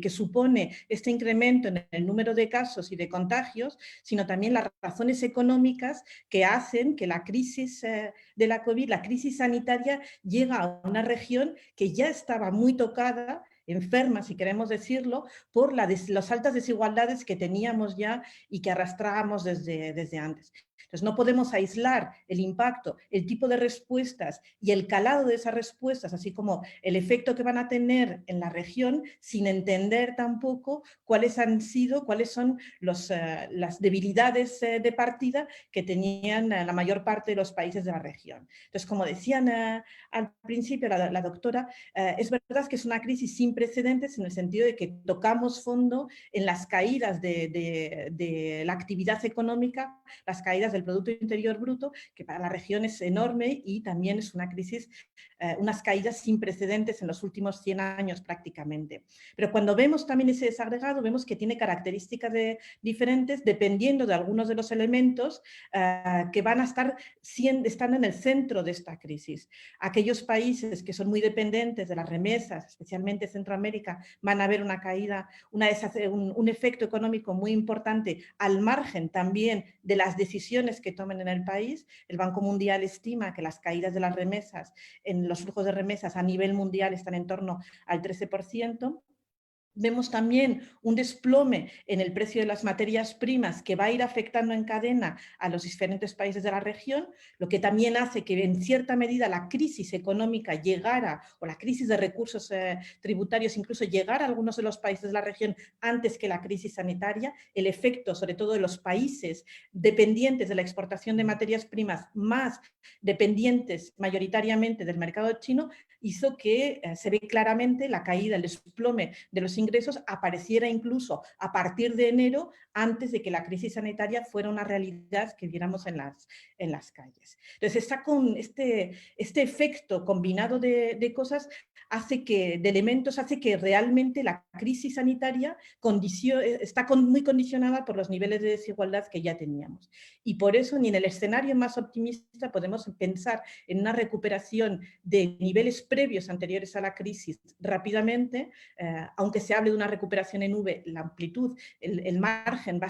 supone este incremento en el número de casos y de contagios, sino también las razones económicas que hacen que la crisis de la COVID, la crisis sanitaria, llega a una región que ya estaba muy tocada, enferma, si queremos decirlo, por las altas desigualdades que teníamos ya y que arrastrábamos desde antes. Entonces, no podemos aislar el impacto, el tipo de respuestas y el calado de esas respuestas, así como el efecto que van a tener en la región, sin entender tampoco cuáles son las debilidades de partida que tenían la mayor parte de los países de la región. Entonces, como decían al principio la doctora, es verdad que es una crisis sin precedentes en el sentido de que tocamos fondo en las caídas de la actividad económica, las caídas del Producto Interior Bruto, que para la región es enorme y también es una crisis, unas caídas sin precedentes en los últimos 100 años prácticamente. Pero cuando vemos también ese desagregado, vemos que tiene características diferentes dependiendo de algunos de los elementos que van a están en el centro de esta crisis. Aquellos países que son muy dependientes de las remesas, especialmente Centroamérica, van a ver una caída, un efecto económico muy importante al margen también de las decisiones que tomen en el país. El Banco Mundial estima que las caídas de las remesas, en los flujos de remesas a nivel mundial están en torno al 13%. Vemos también un desplome en el precio de las materias primas que va a ir afectando en cadena a los diferentes países de la región, lo que también hace que en cierta medida la crisis económica llegara, o la crisis de recursos tributarios incluso llegara a algunos de los países de la región antes que la crisis sanitaria. El efecto sobre todo de los países dependientes de la exportación de materias primas, más dependientes mayoritariamente del mercado chino, hizo que se ve claramente la caída, el desplome de los ingresos apareciera incluso a partir de enero, antes de que la crisis sanitaria fuera una realidad que viéramos en las calles. Entonces, este efecto combinado de cosas de elementos, hace que realmente la crisis sanitaria está muy condicionada por los niveles de desigualdad que ya teníamos. Y por eso, ni en el escenario más optimista podemos pensar en una recuperación de niveles previos anteriores a la crisis rápidamente, aunque se hable de una recuperación en V, la amplitud, el margen va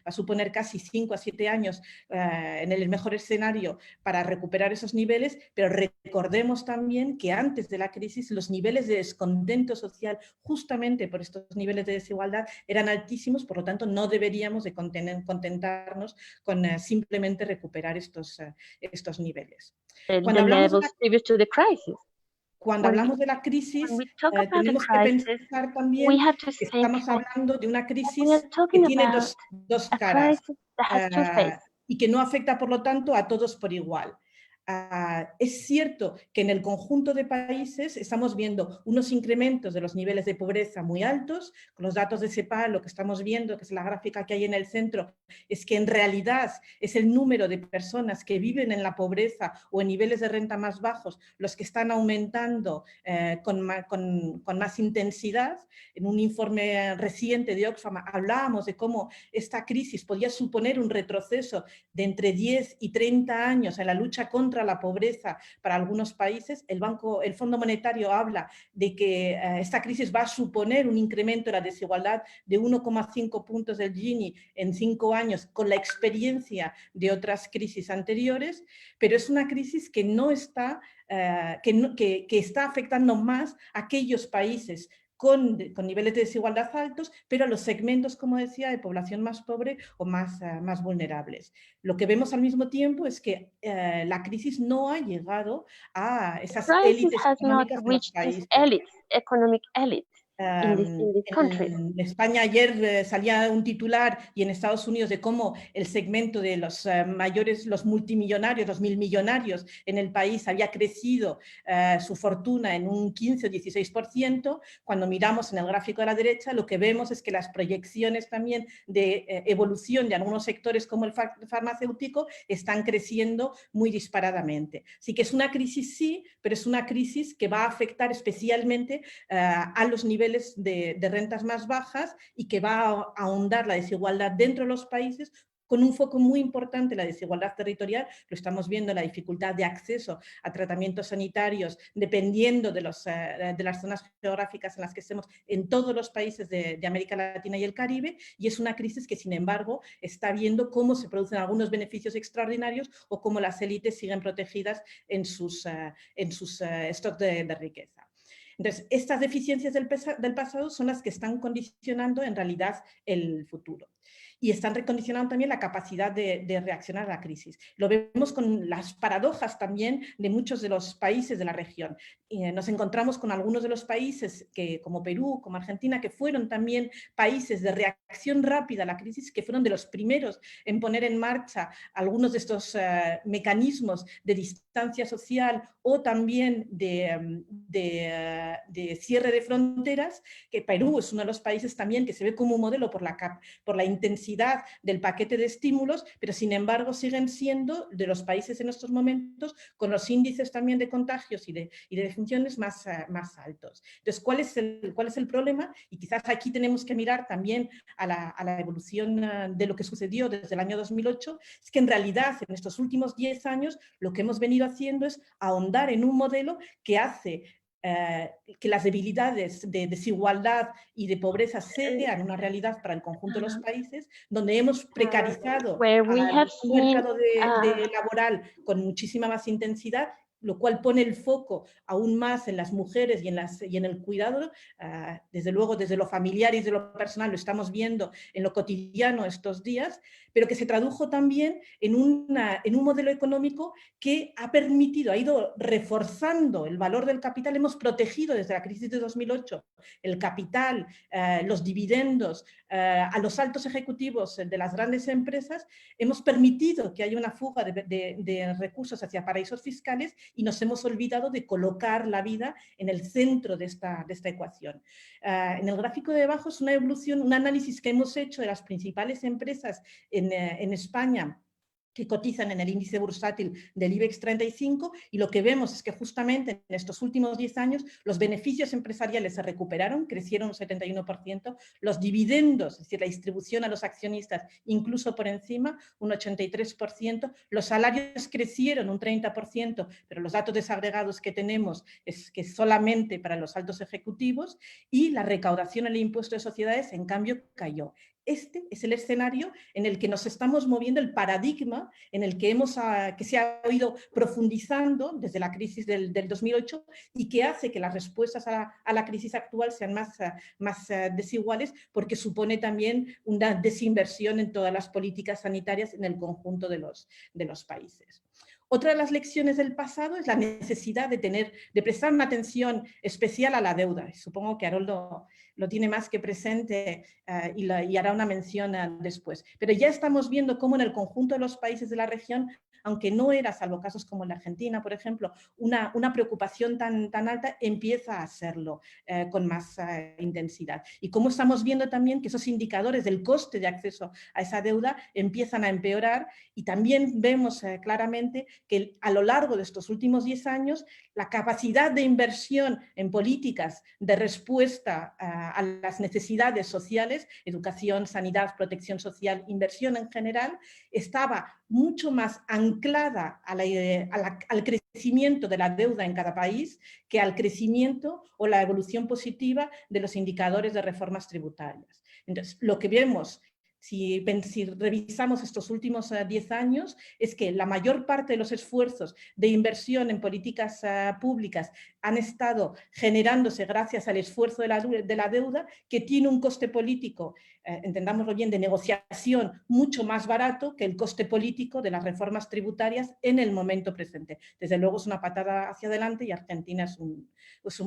a suponer casi 5 a 7 años en el mejor escenario para recuperar esos niveles, pero recordemos también que antes de la crisis los niveles de descontento social, justamente por estos niveles de desigualdad, eran altísimos, por lo tanto no deberíamos de contentarnos con simplemente recuperar estos niveles. Cuando hablamos de la crisis, tenemos que pensar también que estamos hablando de una crisis que tiene dos caras y que no afecta, por lo tanto, a todos por igual. Es cierto que en el conjunto de países estamos viendo unos incrementos de los niveles de pobreza muy altos. Con los datos de CEPAL, lo que estamos viendo, que es la gráfica que hay en el centro, es que en realidad es el número de personas que viven en la pobreza o en niveles de renta más bajos los que están aumentando con más intensidad. En un informe reciente de Oxfam hablábamos de cómo esta crisis podía suponer un retroceso de entre 10 y 30 años en la lucha contra la pobreza para algunos países. El Fondo Monetario habla de que esta crisis va a suponer un incremento de la desigualdad de 1,5 puntos del Gini en 5 años, con la experiencia de otras crisis anteriores, pero es una crisis que que está afectando más a aquellos países con niveles de desigualdad altos, pero a los segmentos, como decía, de población más pobre o más vulnerables. Lo que vemos al mismo tiempo es que la crisis no ha llegado a esas élites económicas de los países. En España ayer salía un titular, y en Estados Unidos, de cómo el segmento de los los multimillonarios, los milmillonarios en el país había crecido su fortuna en un 15 o 16%. Cuando miramos en el gráfico de la derecha, lo que vemos es que las proyecciones también de evolución de algunos sectores como el farmacéutico están creciendo muy disparadamente. Así que es una crisis, sí, pero es una crisis que va a afectar especialmente a los niveles niveles de rentas más bajas y que va a ahondar la desigualdad dentro de los países, con un foco muy importante en la desigualdad territorial. Lo estamos viendo en la dificultad de acceso a tratamientos sanitarios, dependiendo de las zonas geográficas en las que estemos en todos los países de América Latina y el Caribe, y es una crisis que, sin embargo, está viendo cómo se producen algunos beneficios extraordinarios o cómo las élites siguen protegidas en sus stocks de riqueza. Entonces, estas deficiencias del pasado son las que están condicionando en realidad el futuro. Y están recondicionando también la capacidad de reaccionar a la crisis. Lo vemos con las paradojas también de muchos de los países de la región. Nos encontramos con algunos de los países como Perú, como Argentina, que fueron también países de reacción rápida a la crisis, que fueron de los primeros en poner en marcha algunos de estos mecanismos de distancia social o también de cierre de fronteras, que Perú es uno de los países también que se ve como un modelo por la intensidad del paquete de estímulos, pero sin embargo siguen siendo de los países en estos momentos con los índices también de contagios y de defunciones más altos. Entonces, ¿cuál es el problema? Y quizás aquí tenemos que mirar también a la evolución de lo que sucedió desde el año 2008, es que en realidad en estos últimos 10 años lo que hemos venido haciendo es ahondar en un modelo que hace que las debilidades de desigualdad y de pobreza sean una realidad para el conjunto de los países, donde hemos precarizado al mercado laboral con muchísima más intensidad, lo cual pone el foco aún más en las mujeres y en el cuidado, desde luego desde lo familiar y desde lo personal, lo estamos viendo en lo cotidiano estos días, pero que se tradujo también en un modelo económico que ha ido reforzando el valor del capital. Hemos protegido desde la crisis de 2008 el capital, los dividendos, a los altos ejecutivos de las grandes empresas, hemos permitido que haya una fuga de recursos hacia paraísos fiscales y nos hemos olvidado de colocar la vida en el centro de esta ecuación. En el gráfico de abajo es una evolución, un análisis que hemos hecho de las principales empresas en España que cotizan en el índice bursátil del IBEX 35, y lo que vemos es que justamente en estos últimos 10 años los beneficios empresariales se recuperaron, crecieron un 71%, los dividendos, es decir, la distribución a los accionistas incluso por encima, un 83%, los salarios crecieron un 30%, pero los datos desagregados que tenemos es que solamente para los altos ejecutivos, y la recaudación en el impuesto de sociedades en cambio cayó. Este es el escenario en el que nos estamos moviendo, el paradigma en el que se ha ido profundizando desde la crisis del 2008 y que hace que las respuestas a la crisis actual sean más desiguales, porque supone también una desinversión en todas las políticas sanitarias en el conjunto de los países. Otra de las lecciones del pasado es la necesidad de prestar una atención especial a la deuda. Supongo que Haroldo lo tiene más que presente y hará una mención después. Pero ya estamos viendo cómo en el conjunto de los países de la región, aunque no era, salvo casos como en la Argentina, por ejemplo, una preocupación tan alta, empieza a serlo con más intensidad. Y cómo estamos viendo también que esos indicadores del coste de acceso a esa deuda empiezan a empeorar, y también vemos claramente que a lo largo de estos últimos 10 años la capacidad de inversión en políticas de respuesta a las necesidades sociales, educación, sanidad, protección social, inversión en general, estaba mucho más anclada al crecimiento de la deuda en cada país que al crecimiento o la evolución positiva de los indicadores de reformas tributarias. Entonces, lo que vemos si revisamos estos últimos 10 años, es que la mayor parte de los esfuerzos de inversión en políticas públicas han estado generándose gracias al esfuerzo de la deuda, que tiene un coste político, entendámoslo bien, de negociación mucho más barato que el coste político de las reformas tributarias en el momento presente. Desde luego es una patada hacia adelante, y Argentina es un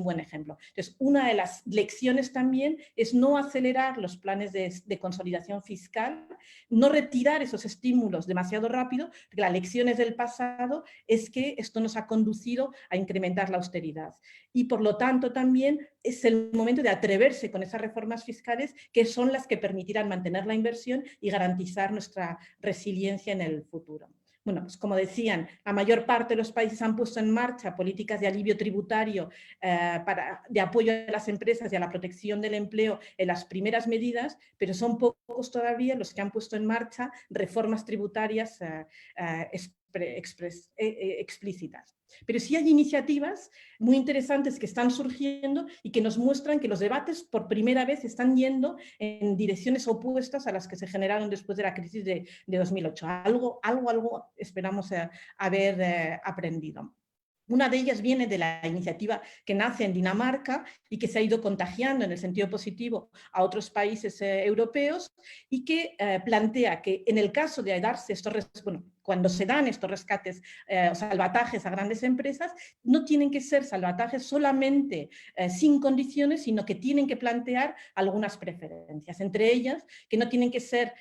buen ejemplo. Entonces, una de las lecciones también es no acelerar los planes de consolidación fiscal, no retirar esos estímulos demasiado rápido, porque las lecciones del pasado es que esto nos ha conducido a incrementar la austeridad. Y por lo tanto también es el momento de atreverse con esas reformas fiscales, que son las que permitirán mantener la inversión y garantizar nuestra resiliencia en el futuro. Bueno, pues como decían, la mayor parte de los países han puesto en marcha políticas de alivio tributario de apoyo a las empresas y a la protección del empleo en las primeras medidas, pero son pocos todavía los que han puesto en marcha reformas tributarias explícitas. Pero sí hay iniciativas muy interesantes que están surgiendo y que nos muestran que los debates por primera vez están yendo en direcciones opuestas a las que se generaron después de la crisis de 2008. Algo esperamos haber aprendido. Una de ellas viene de la iniciativa que nace en Dinamarca y que se ha ido contagiando en el sentido positivo a otros países europeos y que plantea que en el caso de darse estos, cuando se dan estos rescates o salvatajes a grandes empresas, no tienen que ser salvatajes solamente sin condiciones, sino que tienen que plantear algunas preferencias. Entre ellas, que no tienen que ser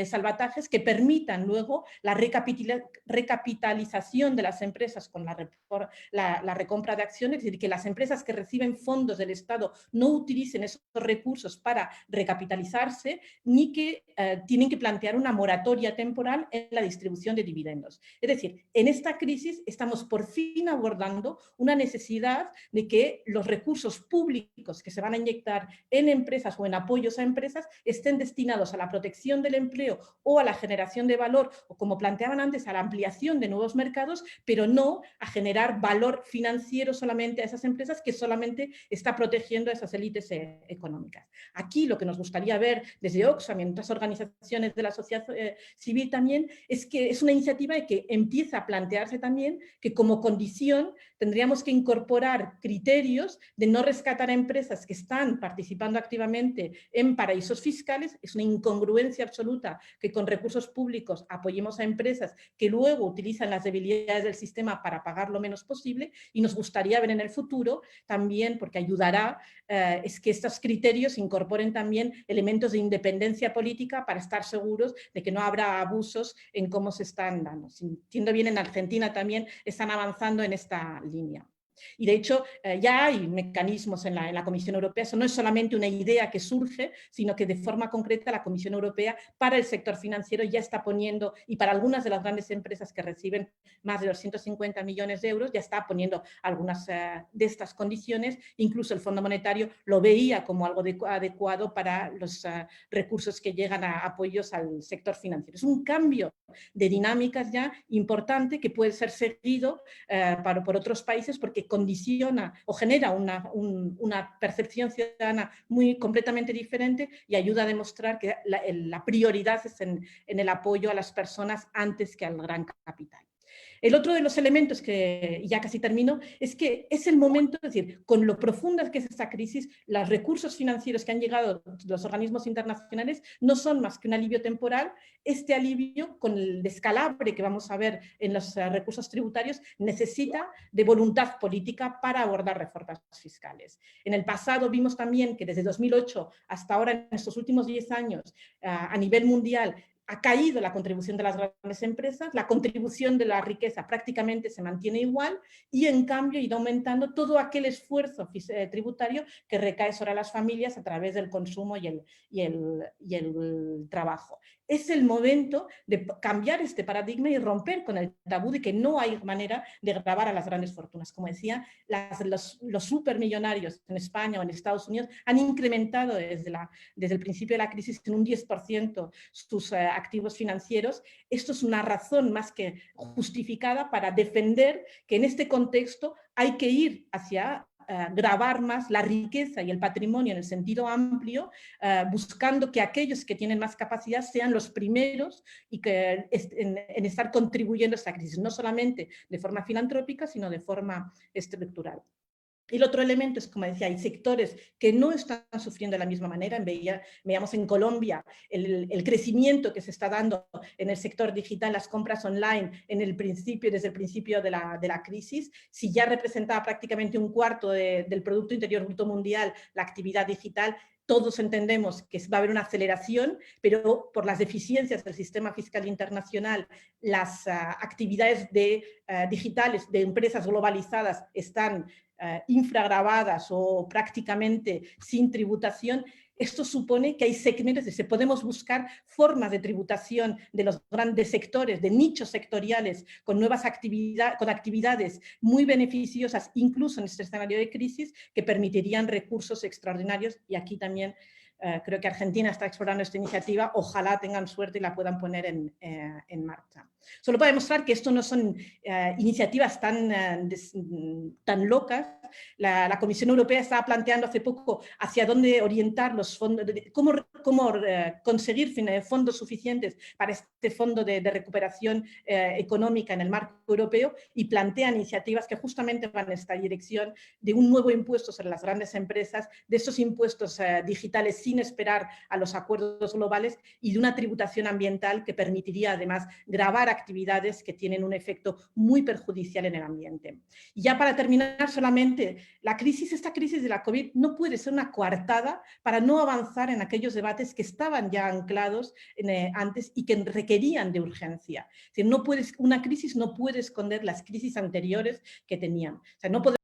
salvatajes que permitan luego la recapitalización de las empresas con la recompra de acciones, es decir, que las empresas que reciben fondos del Estado no utilicen esos recursos para recapitalizarse, ni que tienen que plantear una moratoria temporal en la distribución de dividendos. Es decir, en esta crisis estamos por fin abordando una necesidad de que los recursos públicos que se van a inyectar en empresas o en apoyos a empresas estén destinados a la protección del empleo o a la generación de valor, o como planteaban antes, a la ampliación de nuevos mercados, pero no a generar valor financiero solamente a esas empresas que solamente está protegiendo a esas élites económicas. Aquí lo que nos gustaría ver desde Oxfam y en otras organizaciones de la sociedad civil también es que es una iniciativa que empieza a plantearse también que como condición tendríamos que incorporar criterios de no rescatar a empresas que están participando activamente en paraísos fiscales. Es una incongruencia absoluta que con recursos públicos apoyemos a empresas que luego utilizan las debilidades del sistema para pagar lo menos posible, y nos gustaría ver en el futuro también, porque ayudará, es que estos criterios incorporen también elementos de independencia política para estar seguros de que no habrá abusos en cómo se están dando. Si entiendo bien, en Argentina también están avanzando en esta línea. Y de hecho ya hay mecanismos en la Comisión Europea. Eso no es solamente una idea que surge, sino que de forma concreta la Comisión Europea para el sector financiero ya está poniendo, y para algunas de las grandes empresas que reciben más de 250 millones de euros, ya está poniendo algunas de estas condiciones. Incluso el Fondo Monetario lo veía como algo adecuado para los recursos que llegan a apoyos al sector financiero. Es un cambio de dinámicas ya importante que puede ser seguido por otros países, porque condiciona o genera una percepción ciudadana completamente diferente y ayuda a demostrar que la prioridad es en el apoyo a las personas antes que al gran capital. El otro de los elementos que, ya casi termino, es que es el momento, es decir, con lo profunda que es esta crisis, los recursos financieros que han llegado de los organismos internacionales no son más que un alivio temporal. Este alivio, con el descalabre que vamos a ver en los recursos tributarios, necesita de voluntad política para abordar reformas fiscales. En el pasado vimos también que desde 2008 hasta ahora, en estos últimos 10 años, a nivel mundial, ha caído la contribución de las grandes empresas, la contribución de la riqueza prácticamente se mantiene igual, y en cambio ha ido aumentando todo aquel esfuerzo tributario que recae sobre las familias a través del consumo y el trabajo. Es el momento de cambiar este paradigma y romper con el tabú de que no hay manera de gravar a las grandes fortunas. Como decía, los supermillonarios en España o en Estados Unidos han incrementado desde el principio de la crisis en un 10% sus activos financieros. Esto es una razón más que justificada para defender que en este contexto hay que ir hacia gravar más la riqueza y el patrimonio en el sentido amplio, buscando que aquellos que tienen más capacidad sean los primeros y que en estar contribuyendo a esta crisis, no solamente de forma filantrópica, sino de forma estructural. Y el otro elemento es, como decía, hay sectores que no están sufriendo de la misma manera. Veíamos en Colombia el crecimiento que se está dando en el sector digital, las compras online, desde el principio de la crisis. Si ya representaba prácticamente un cuarto del Producto Interior Bruto Mundial la actividad digital, todos entendemos que va a haber una aceleración, pero por las deficiencias del sistema fiscal internacional, las actividades digitales de empresas globalizadas están infragravadas o prácticamente sin tributación. esto supone que hay segmentos, podemos buscar formas de tributación de los grandes sectores, de nichos sectoriales, con nuevas actividades muy beneficiosas, incluso en este escenario de crisis, que permitirían recursos extraordinarios. Y aquí también creo que Argentina está explorando esta iniciativa, ojalá tengan suerte y la puedan poner en marcha. Solo para demostrar que esto no son iniciativas tan locas. La Comisión Europea estaba planteando hace poco hacia dónde orientar los fondos, cómo conseguir fondos suficientes para este fondo de recuperación económica en el marco europeo, y plantean iniciativas que justamente van en esta dirección de un nuevo impuesto sobre las grandes empresas, de esos impuestos digitales sin esperar a los acuerdos globales, y de una tributación ambiental que permitiría además gravar actividades que tienen un efecto muy perjudicial en el ambiente. Y ya para terminar, solamente esta crisis de la COVID no puede ser una coartada para no avanzar en aquellos debates que estaban ya anclados antes y que requerían de urgencia. Es decir, una crisis no puede esconder las crisis anteriores que tenían. O sea, no podemos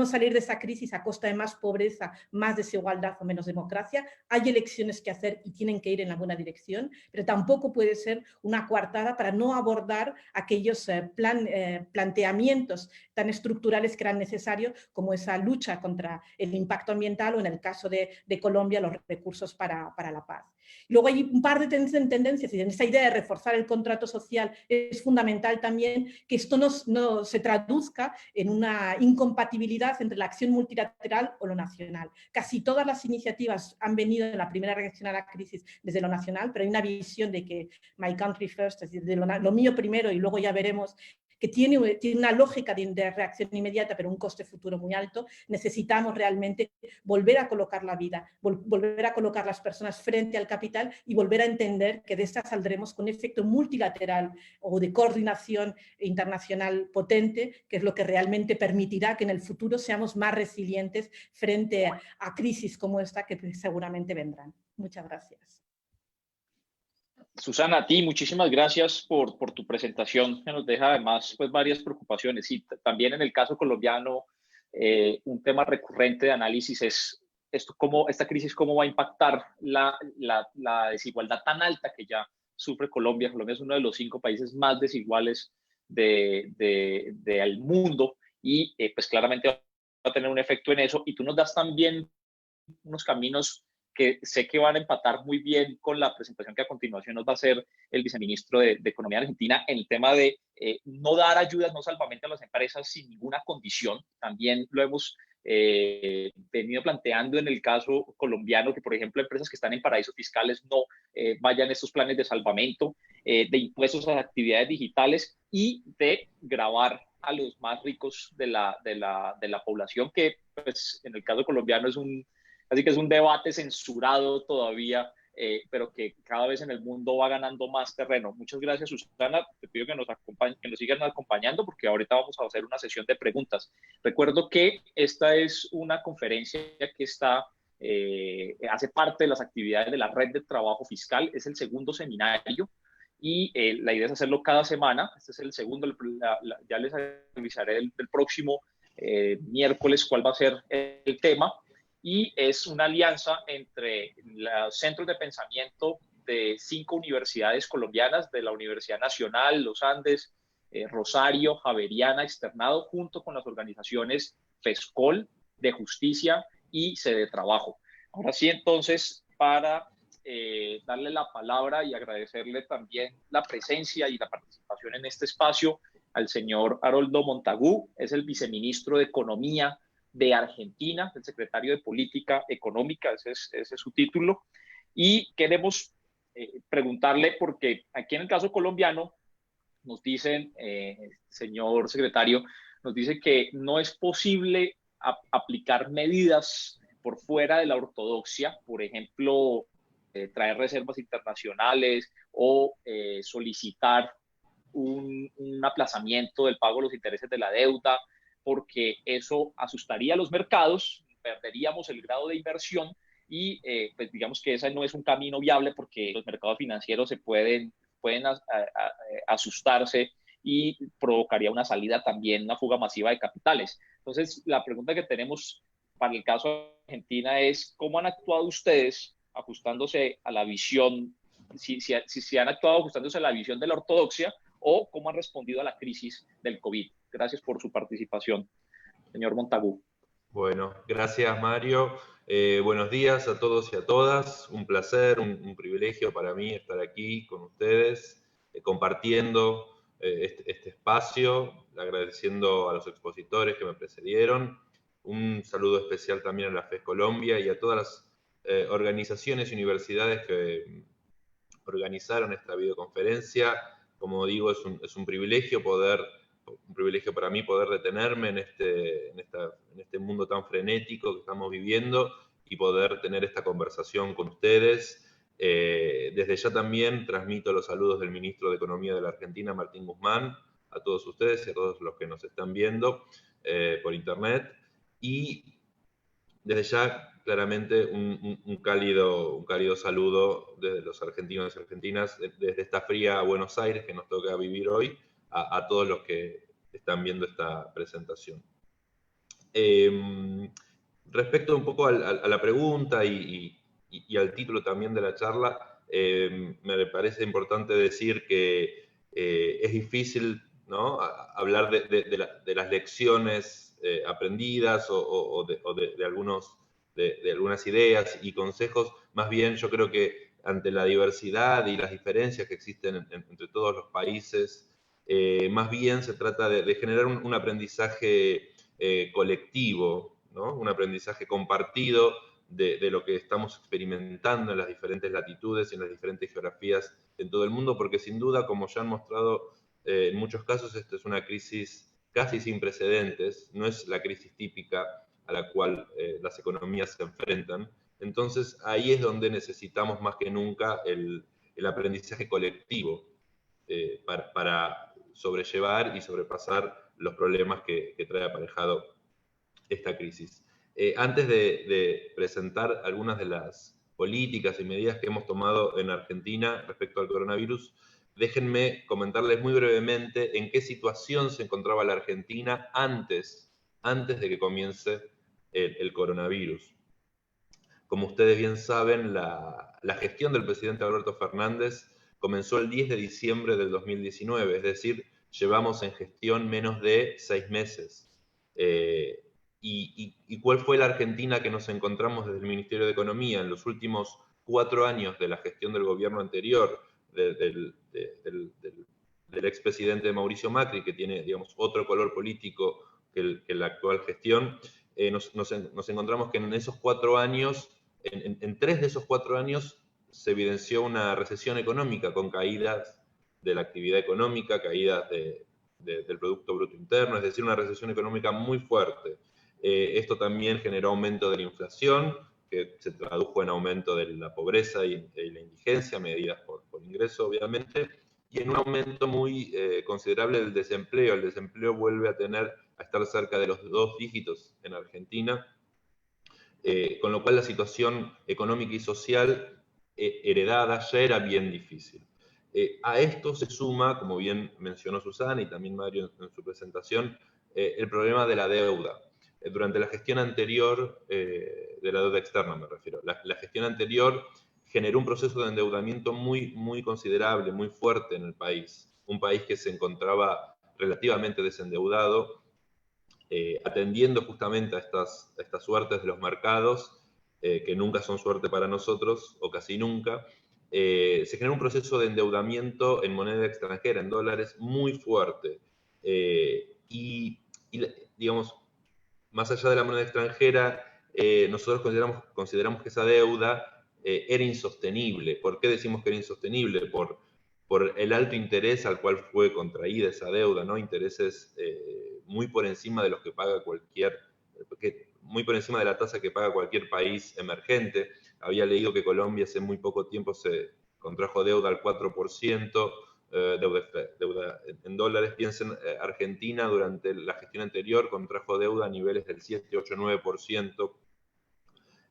salir de esa crisis a costa de más pobreza, más desigualdad o menos democracia. Hay elecciones que hacer y tienen que ir en la buena dirección, pero tampoco puede ser una coartada para no abordar aquellos planteamientos tan estructurales que eran necesarios, como esa lucha contra el impacto ambiental o, en el caso de Colombia, los recursos para la paz. Luego hay un par de tendencias, y en esa idea de reforzar el contrato social es fundamental también que esto no se traduzca en una incompatibilidad entre la acción multilateral o lo nacional. Casi todas las iniciativas han venido en la primera reacción a la crisis desde lo nacional, pero hay una visión de que my country first, es decir, de lo mío primero y luego ya veremos, que tiene una lógica de reacción inmediata, pero un coste futuro muy alto. Necesitamos realmente volver a colocar la vida, volver a colocar las personas frente al capital y volver a entender que de esta saldremos con un efecto multilateral o de coordinación internacional potente, que es lo que realmente permitirá que en el futuro seamos más resilientes frente a crisis como esta que seguramente vendrán. Muchas gracias. Susana, a ti muchísimas gracias por tu presentación, que nos deja además pues, varias preocupaciones. Y también en el caso colombiano, un tema recurrente de análisis es esta crisis, cómo va a impactar la desigualdad tan alta que ya sufre Colombia. Colombia es uno de los 5 países más desiguales del mundo, y pues claramente va a tener un efecto en eso. Y tú nos das también unos caminos que sé que van a empatar muy bien con la presentación que a continuación nos va a hacer el viceministro de Economía de Argentina, en el tema de no dar ayudas, no salvamento a las empresas sin ninguna condición. También lo hemos venido planteando en el caso colombiano, que por ejemplo empresas que están en paraísos fiscales no vayan a estos planes de salvamento, de impuestos a las actividades digitales y de gravar a los más ricos de la población, que pues, en el caso colombiano así que es un debate censurado todavía, pero que cada vez en el mundo va ganando más terreno. Muchas gracias, Susana. Te pido que nos sigan acompañando, porque ahorita vamos a hacer una sesión de preguntas. Recuerdo que esta es una conferencia que hace parte de las actividades de la Red de Trabajo Fiscal. Es el segundo seminario y la idea es hacerlo cada semana. Este es el segundo, ya les avisaré el próximo miércoles cuál va a ser el tema. Y es una alianza entre los centros de pensamiento de 5 universidades colombianas, de la Universidad Nacional, Los Andes, Rosario, Javeriana, Externado, junto con las organizaciones FESCOL, de Justicia y Sede Trabajo. Ahora sí, entonces, para darle la palabra y agradecerle también la presencia y la participación en este espacio al señor Haroldo Montagu, es el viceministro de Economía de Argentina, el secretario de Política Económica, ese es su título, y queremos preguntarle, porque aquí en el caso colombiano nos dicen, señor secretario, nos dice que no es posible aplicar medidas por fuera de la ortodoxia, por ejemplo, traer reservas internacionales o solicitar un aplazamiento del pago de los intereses de la deuda, porque eso asustaría a los mercados, perderíamos el grado de inversión y pues digamos que ese no es un camino viable, porque los mercados financieros se pueden asustarse y provocaría una salida también, una fuga masiva de capitales. Entonces, la pregunta que tenemos para el caso de Argentina es: ¿cómo han actuado ustedes ajustándose a la visión, si han actuado ajustándose a la visión de la ortodoxia o cómo han respondido a la crisis del COVID. Gracias por su participación, señor Montagu. Bueno, gracias Mario. Buenos días a todos y a todas. Un placer, un privilegio para mí estar aquí con ustedes, compartiendo este espacio, agradeciendo a los expositores que me precedieron. Un saludo especial también a la FES Colombia y a todas las organizaciones y universidades que organizaron esta videoconferencia. Como digo, es un privilegio para mí poder detenerme en este mundo tan frenético que estamos viviendo y poder tener esta conversación con ustedes. Desde ya también transmito los saludos del ministro de Economía de la Argentina, Martín Guzmán, a todos ustedes y a todos los que nos están viendo por internet. Y desde ya, claramente, un cálido saludo desde los argentinos y argentinas, desde esta fría Buenos Aires que nos toca vivir hoy, a todos los que están viendo esta presentación. Respecto un poco a la pregunta y al título también de la charla, me parece importante decir que es difícil, ¿no?, hablar de las lecciones aprendidas o de algunas ideas y consejos. Más bien, yo creo que ante la diversidad y las diferencias que existen entre todos los países, más bien se trata de generar un aprendizaje colectivo, ¿no?, un aprendizaje compartido de lo que estamos experimentando en las diferentes latitudes y en las diferentes geografías en todo el mundo, porque sin duda, como ya han mostrado en muchos casos, esta es una crisis casi sin precedentes, no es la crisis típica a la cual las economías se enfrentan. Entonces ahí es donde necesitamos más que nunca el aprendizaje colectivo para sobrellevar y sobrepasar los problemas que trae aparejado esta crisis. Antes de presentar algunas de las políticas y medidas que hemos tomado en Argentina respecto al coronavirus, déjenme comentarles muy brevemente en qué situación se encontraba la Argentina antes de que comience el coronavirus. Como ustedes bien saben, la gestión del presidente Alberto Fernández comenzó el 10 de diciembre del 2019, es decir, llevamos en gestión menos de 6 meses. ¿Y cuál fue la Argentina que nos encontramos desde el Ministerio de Economía en los últimos 4 años de la gestión del gobierno anterior, del expresidente Mauricio Macri, que tiene, digamos, otro color político que la actual gestión? Nos encontramos que en esos 4 años, en 3 de esos 4 años, se evidenció una recesión económica con caídas de la actividad económica, caídas del Producto Bruto Interno, es decir, una recesión económica muy fuerte. Esto también generó aumento de la inflación, que se tradujo en aumento de la pobreza y la indigencia, medidas por ingreso, obviamente, y en un aumento muy considerable del desempleo. El desempleo vuelve a estar cerca de los 2 dígitos en Argentina, con lo cual la situación económica y social heredada ya era bien difícil. A esto se suma, como bien mencionó Susana y también Mario en su presentación, el problema de la deuda. Durante la gestión anterior, de la deuda externa me refiero, la gestión anterior generó un proceso de endeudamiento muy considerable, muy fuerte en el país. Un país que se encontraba relativamente desendeudado, atendiendo justamente a estas suertes de los mercados, que nunca son suerte para nosotros, o casi nunca. Se generó un proceso de endeudamiento en moneda extranjera, en dólares, muy fuerte. Y digamos, más allá de la moneda extranjera, nosotros consideramos que esa deuda era insostenible. ¿Por qué decimos que era insostenible? Por el alto interés al cual fue contraída esa deuda, ¿no? Intereses muy por encima de los que paga muy por encima de la tasa que paga cualquier país emergente. Había leído que Colombia hace muy poco tiempo se contrajo deuda al 4%, deuda en dólares. Piensen, Argentina durante la gestión anterior contrajo deuda a niveles del 7, 8, 9%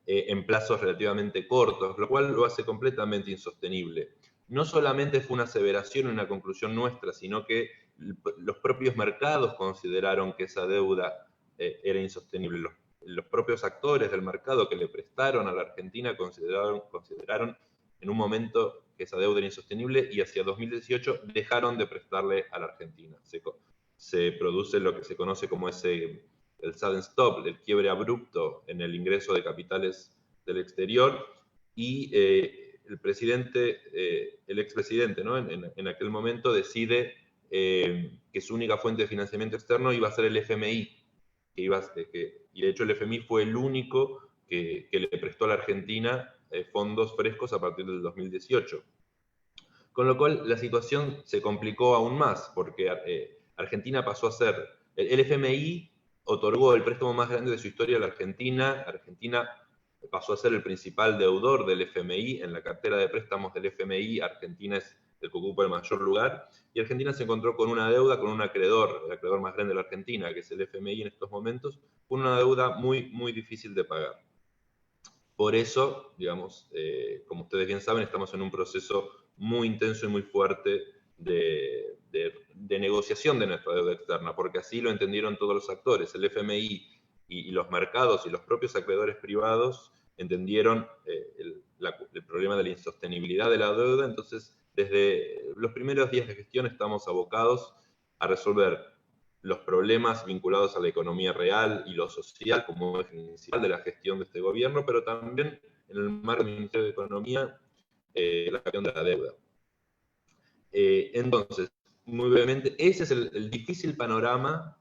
en plazos relativamente cortos, lo cual lo hace completamente insostenible. No solamente fue una aseveración y una conclusión nuestra, sino que los propios mercados consideraron que esa deuda era insostenible. los propios actores del mercado que le prestaron a la Argentina consideraron en un momento que esa deuda era insostenible y hacia 2018 dejaron de prestarle a la Argentina. Se produce lo que se conoce como el sudden stop, el quiebre abrupto en el ingreso de capitales del exterior, y el expresidente, ¿no? en aquel momento decide que su única fuente de financiamiento externo iba a ser el FMI, y de hecho el FMI fue el único que le prestó a la Argentina fondos frescos a partir del 2018. Con lo cual la situación se complicó aún más, porque Argentina pasó a ser, el FMI otorgó el préstamo más grande de su historia a la Argentina. Argentina pasó a ser el principal deudor del FMI. En la cartera de préstamos del FMI, Argentina es el que ocupa el mayor lugar, y Argentina se encontró con una deuda, con un acreedor, el acreedor más grande de la Argentina, que es el FMI en estos momentos, con una deuda muy, muy difícil de pagar. Por eso, digamos, como ustedes bien saben, estamos en un proceso muy intenso y muy fuerte de negociación de nuestra deuda externa, porque así lo entendieron todos los actores. El FMI y los mercados y los propios acreedores privados entendieron el problema de la insostenibilidad de la deuda. Entonces, desde los primeros días de gestión estamos abocados a resolver los problemas vinculados a la economía real y lo social como eje principal de la gestión de este gobierno, pero también en el marco del Ministerio de Economía, la gestión de la deuda. Entonces, muy brevemente, ese es el difícil panorama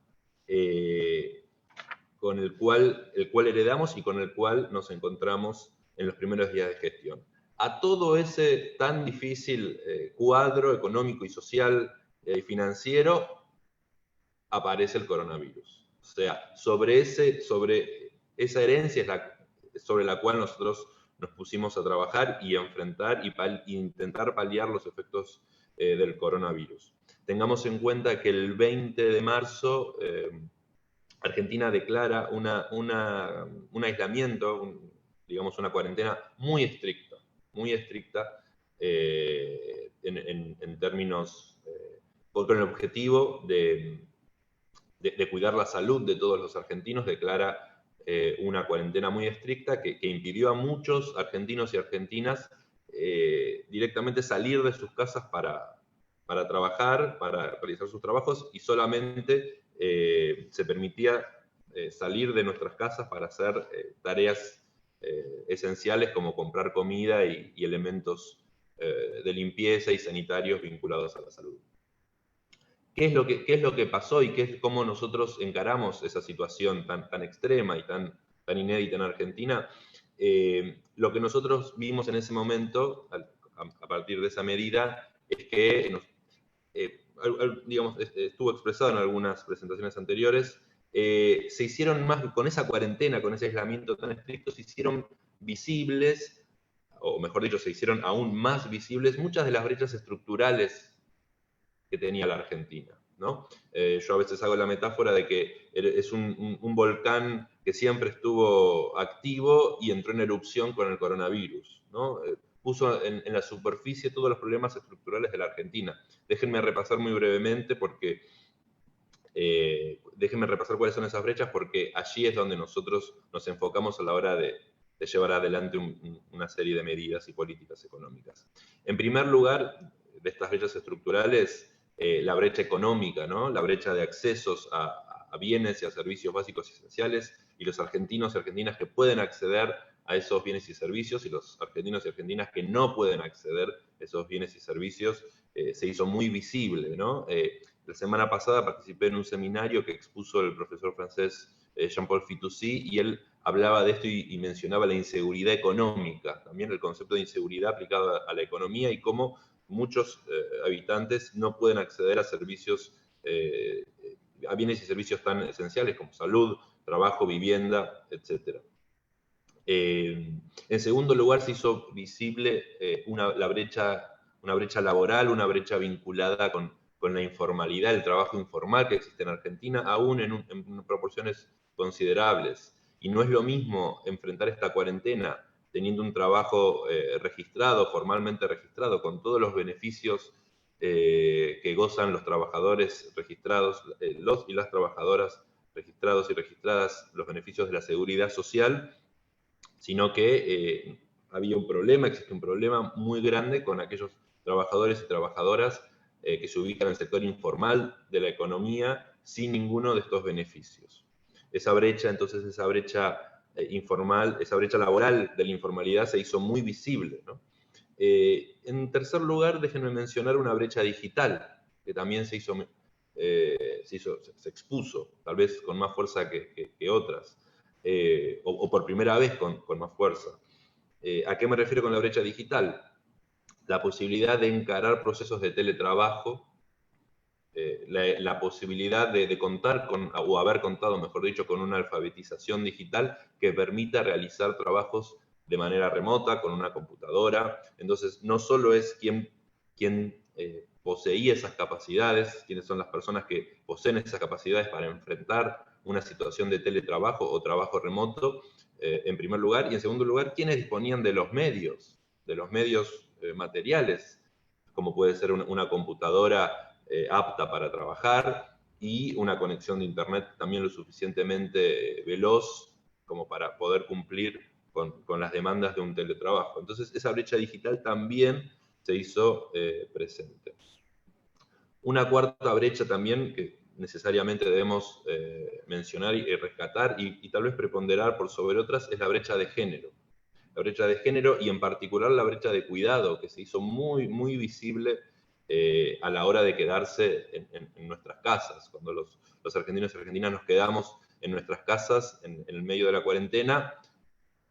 con el cual heredamos y con el cual nos encontramos en los primeros días de gestión. A todo ese tan difícil cuadro económico y social y financiero aparece el coronavirus. O sea, sobre esa herencia es sobre la cual nosotros nos pusimos a trabajar y a enfrentar y intentar paliar los efectos del coronavirus. Tengamos en cuenta que el 20 de marzo Argentina declara un aislamiento, digamos una cuarentena muy estricta en términos, con el objetivo de cuidar la salud de todos los argentinos. Declara una cuarentena muy estricta que impidió a muchos argentinos y argentinas directamente salir de sus casas para trabajar, para realizar sus trabajos, y solamente se permitía salir de nuestras casas para hacer tareas esenciales como comprar comida y elementos de limpieza y sanitarios vinculados a la salud. ¿Qué es lo que pasó y cómo nosotros encaramos esa situación tan extrema y tan inédita en Argentina? Lo que nosotros vimos en ese momento, a partir de esa medida, es que, digamos, estuvo expresado en algunas presentaciones anteriores, se hicieron más, con esa cuarentena, con ese aislamiento tan estricto, se hicieron visibles, o mejor dicho, se hicieron aún más visibles muchas de las brechas estructurales que tenía la Argentina, ¿no? Yo a veces hago la metáfora de que es un volcán que siempre estuvo activo y entró en erupción con el coronavirus, ¿no? Puso en la superficie todos los problemas estructurales de la Argentina. Déjenme repasar muy brevemente déjenme repasar cuáles son esas brechas, porque allí es donde nosotros nos enfocamos a la hora de llevar adelante una serie de medidas y políticas económicas. En primer lugar, de estas brechas estructurales, la brecha económica, ¿no? La brecha de accesos a bienes y a servicios básicos y esenciales, y los argentinos y argentinas que pueden acceder a esos bienes y servicios, y los argentinos y argentinas que no pueden acceder a esos bienes y servicios, se hizo muy visible, ¿no? La semana pasada participé en un seminario que expuso el profesor francés Jean-Paul Fitoussi, y él hablaba de esto y mencionaba la inseguridad económica, también el concepto de inseguridad aplicado a la economía, y cómo muchos habitantes no pueden acceder a servicios, a bienes y servicios tan esenciales como salud, trabajo, vivienda, etc. En segundo lugar, se hizo visible una brecha laboral, una brecha vinculada con la informalidad, el trabajo informal que existe en Argentina, aún en proporciones considerables. Y no es lo mismo enfrentar esta cuarentena teniendo un trabajo registrado, formalmente registrado, con todos los beneficios que gozan los trabajadores registrados, los y las trabajadoras registrados y registradas los beneficios de la seguridad social, sino que había un problema, existe un problema muy grande con aquellos trabajadores y trabajadoras que se ubican en el sector informal de la economía sin ninguno de estos beneficios. Esa brecha, entonces, esa brecha informal, esa brecha laboral de la informalidad se hizo muy visible, ¿no? En tercer lugar, déjenme mencionar una brecha digital, que también se expuso, tal vez con más fuerza que otras, o por primera vez con más fuerza. ¿A qué me refiero con la brecha digital? La posibilidad de encarar procesos de teletrabajo, la posibilidad de contar con, o haber contado, mejor dicho, con una alfabetización digital que permita realizar trabajos de manera remota, con una computadora. Entonces, no solo es quien poseía esas capacidades, quiénes son las personas que poseen esas capacidades para enfrentar una situación de teletrabajo o trabajo remoto, en primer lugar, y en segundo lugar, quiénes disponían de los medios materiales, como puede ser una computadora apta para trabajar y una conexión de internet también lo suficientemente veloz como para poder cumplir con las demandas de un teletrabajo. Entonces, esa brecha digital también se hizo presente. Una cuarta brecha también que necesariamente debemos mencionar y rescatar y tal vez preponderar por sobre otras es la brecha de género. La brecha de género y en particular la brecha de cuidado, que se hizo muy, muy visible a la hora de quedarse en nuestras casas. Cuando los argentinos y argentinas nos quedamos en nuestras casas en el medio de la cuarentena,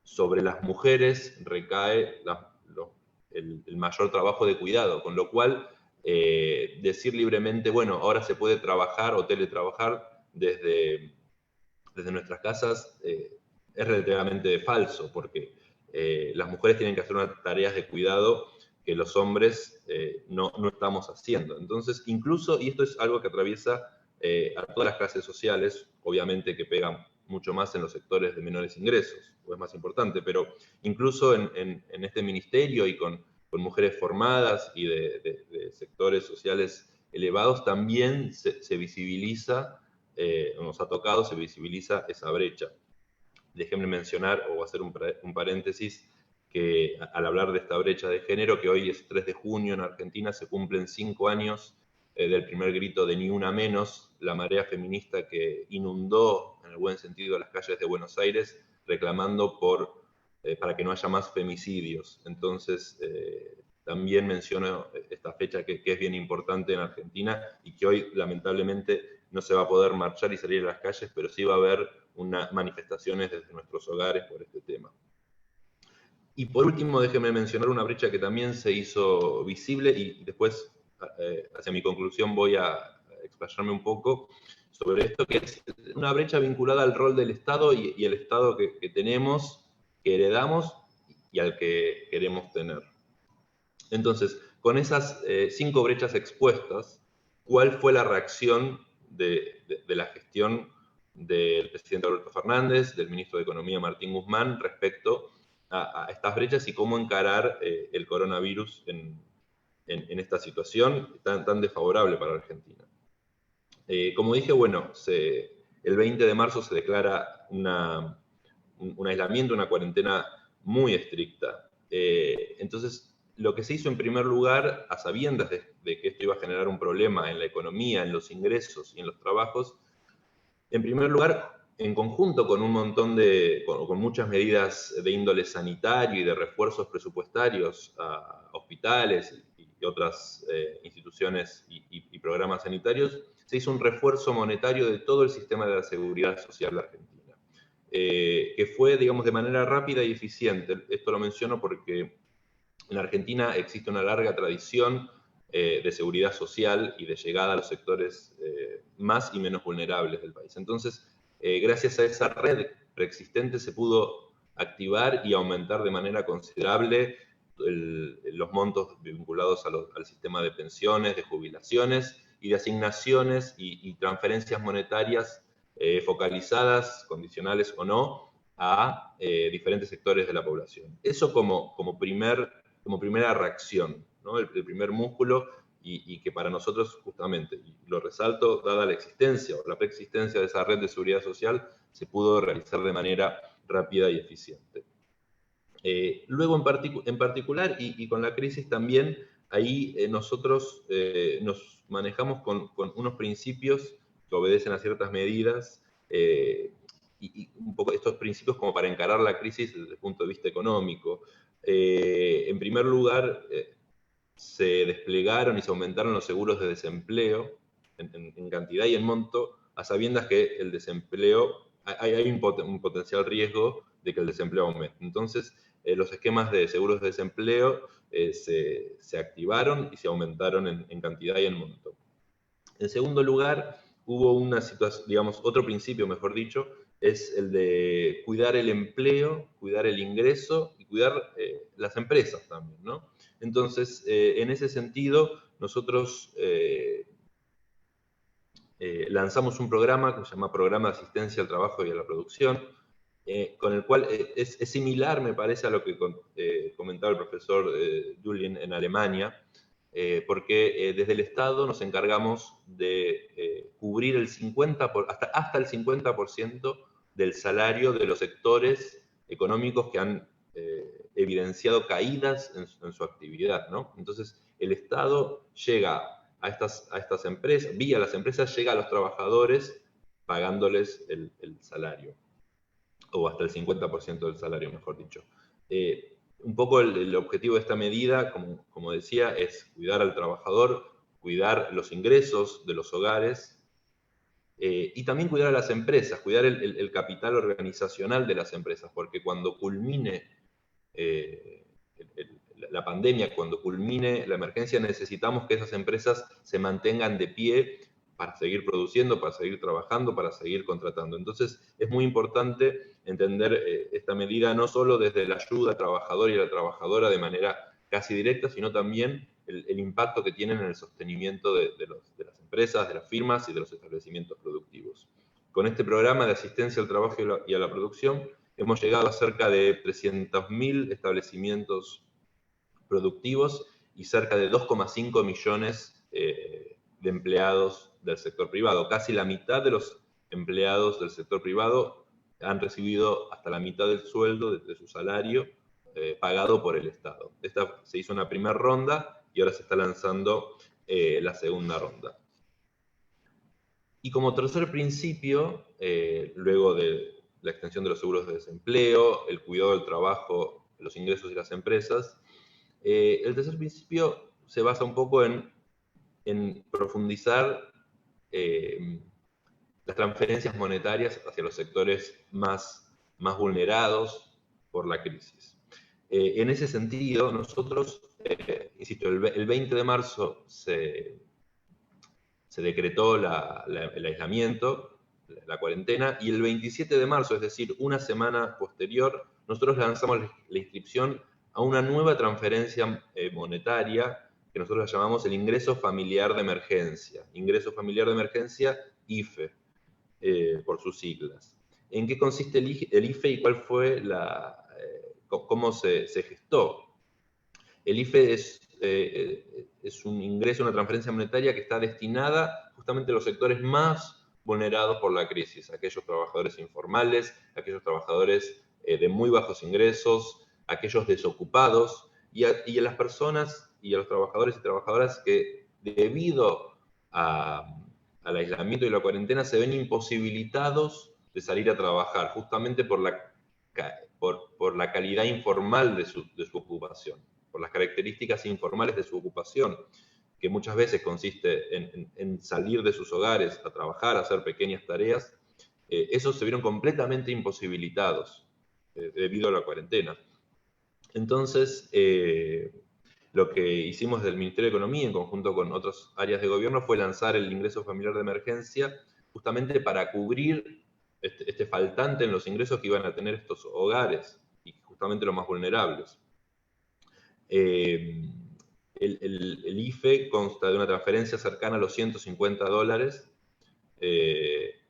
sobre las mujeres recae el mayor trabajo de cuidado, con lo cual decir libremente, bueno, ahora se puede trabajar o teletrabajar desde nuestras casas es relativamente falso, porque las mujeres tienen que hacer unas tareas de cuidado que los hombres no estamos haciendo. Entonces, incluso, y esto es algo que atraviesa a todas las clases sociales, obviamente que pegan mucho más en los sectores de menores ingresos, o es más importante, pero incluso en este ministerio y con mujeres formadas y de sectores sociales elevados, también se visibiliza, nos ha tocado, se visibiliza esa brecha. Déjenme mencionar o hacer un paréntesis que al hablar de esta brecha de género, que hoy es 3 de junio en Argentina, se cumplen 5 años del primer grito de Ni Una Menos, la marea feminista que inundó, en el buen sentido, las calles de Buenos Aires, reclamando para que no haya más femicidios. Entonces, también menciono esta fecha que es bien importante en Argentina y que hoy, lamentablemente, no se va a poder marchar y salir a las calles, pero sí va a haber manifestaciones desde nuestros hogares por este tema. Y por último, déjenme mencionar una brecha que también se hizo visible y después, hacia mi conclusión, voy a explayarme un poco sobre esto, que es una brecha vinculada al rol del Estado y el Estado que tenemos, que heredamos y al que queremos tener. Entonces, con esas 5 brechas expuestas, ¿cuál fue la reacción de la gestión del presidente Alberto Fernández, del ministro de Economía Martín Guzmán, respecto a estas brechas y cómo encarar el coronavirus en esta situación tan desfavorable para Argentina? Como dije, bueno, el 20 de marzo se declara un aislamiento, una cuarentena muy estricta. Entonces, lo que se hizo en primer lugar, a sabiendas de que esto iba a generar un problema en la economía, en los ingresos y en los trabajos, en primer lugar, en conjunto con un montón con muchas medidas de índole sanitario y de refuerzos presupuestarios a hospitales y otras instituciones y programas sanitarios, se hizo un refuerzo monetario de todo el sistema de la seguridad social de Argentina, que fue, digamos, de manera rápida y eficiente. Esto lo menciono porque en Argentina existe una larga tradición de seguridad social y de llegada a los sectores más y menos vulnerables del país. Entonces, gracias a esa red preexistente se pudo activar y aumentar de manera considerable los montos vinculados al sistema de pensiones, de jubilaciones y de asignaciones y transferencias monetarias focalizadas, condicionales o no, a diferentes sectores de la población. Eso como primera reacción, ¿no? El primer músculo y que para nosotros, justamente, y lo resalto, dada la existencia o la preexistencia de esa red de seguridad social, se pudo realizar de manera rápida y eficiente. Luego, en particular, y con la crisis también, ahí nosotros nos manejamos con unos principios que obedecen a ciertas medidas, y un poco estos principios como para encarar la crisis desde el punto de vista económico. En primer lugar, se desplegaron y se aumentaron los seguros de desempleo en cantidad y en monto, a sabiendas que el desempleo, hay un potencial riesgo de que el desempleo aumente. Entonces, los esquemas de seguros de desempleo se activaron y se aumentaron en cantidad y en monto. En segundo lugar, hubo una situación, digamos, otro principio, mejor dicho, es el de cuidar el empleo, cuidar el ingreso y cuidar las empresas también, ¿no? Entonces, en ese sentido, nosotros lanzamos un programa que se llama Programa de Asistencia al Trabajo y a la Producción, con el cual es similar, me parece, a lo que comentaba el profesor Julien en Alemania, porque desde el Estado nos encargamos de cubrir el 50%, hasta el 50% del salario de los sectores económicos que han evidenciado caídas en su actividad, ¿no? Entonces, el Estado llega a estas empresas, vía las empresas, llega a los trabajadores pagándoles el salario, o hasta el 50% del salario, mejor dicho. Un poco el objetivo de esta medida, como decía, es cuidar al trabajador, cuidar los ingresos de los hogares, y también cuidar a las empresas, cuidar el capital organizacional de las empresas, porque cuando culmine la pandemia, cuando culmine la emergencia, necesitamos que esas empresas se mantengan de pie para seguir produciendo, para seguir trabajando, para seguir contratando. Entonces, es muy importante entender esta medida no solo desde la ayuda al trabajador y a la trabajadora de manera casi directa, sino también el impacto que tienen en el sostenimiento de las empresas, de las firmas y de los establecimientos productivos. Con este programa de asistencia al trabajo y a la producción, hemos llegado a cerca de 300.000 establecimientos productivos y cerca de 2,5 millones de empleados del sector privado. Casi la mitad de los empleados del sector privado han recibido hasta la mitad del sueldo de su salario pagado por el Estado. Se hizo una primera ronda y ahora se está lanzando la segunda ronda. Y como tercer principio, luego de la extensión de los seguros de desempleo, el cuidado del trabajo, los ingresos y las empresas, el tercer principio se basa un poco en profundizar las transferencias monetarias hacia los sectores más vulnerados por la crisis. En ese sentido, nosotros, insisto, el 20 de marzo se decretó el aislamiento, la cuarentena, y el 27 de marzo, es decir, una semana posterior, nosotros lanzamos la inscripción a una nueva transferencia monetaria que nosotros la llamamos el ingreso familiar de emergencia. Ingreso familiar de emergencia, IFE, por sus siglas. ¿En qué consiste el IFE y cuál fue cómo se gestó? El IFE es un ingreso, una transferencia monetaria que está destinada justamente a los sectores más vulnerados por la crisis, aquellos trabajadores informales, aquellos trabajadores de muy bajos ingresos, aquellos desocupados, y a las personas y a los trabajadores y trabajadoras que debido al aislamiento y la cuarentena se ven imposibilitados de salir a trabajar, justamente por la calidad informal de su ocupación, por las características informales de su ocupación, que muchas veces consiste en salir de sus hogares a trabajar, a hacer pequeñas tareas. Esos se vieron completamente imposibilitados debido a la cuarentena. Entonces, lo que hicimos desde el Ministerio de Economía, en conjunto con otras áreas de gobierno, fue lanzar el ingreso familiar de emergencia, justamente para cubrir este faltante en los ingresos que iban a tener estos hogares, y justamente los más vulnerables. El IFE consta de una transferencia cercana a los $150.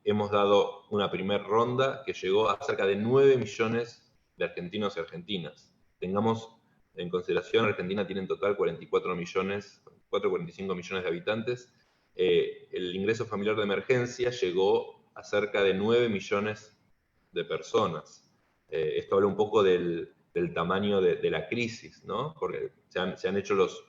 Hemos dado una primera ronda que llegó a cerca de 9 millones de argentinos y argentinas. Tengamos en consideración, Argentina tiene en total 44 millones, 4,45 millones de habitantes, el ingreso familiar de emergencia llegó a cerca de 9 millones de personas. Esto habla un poco del tamaño de la crisis, ¿no? Porque se han hecho los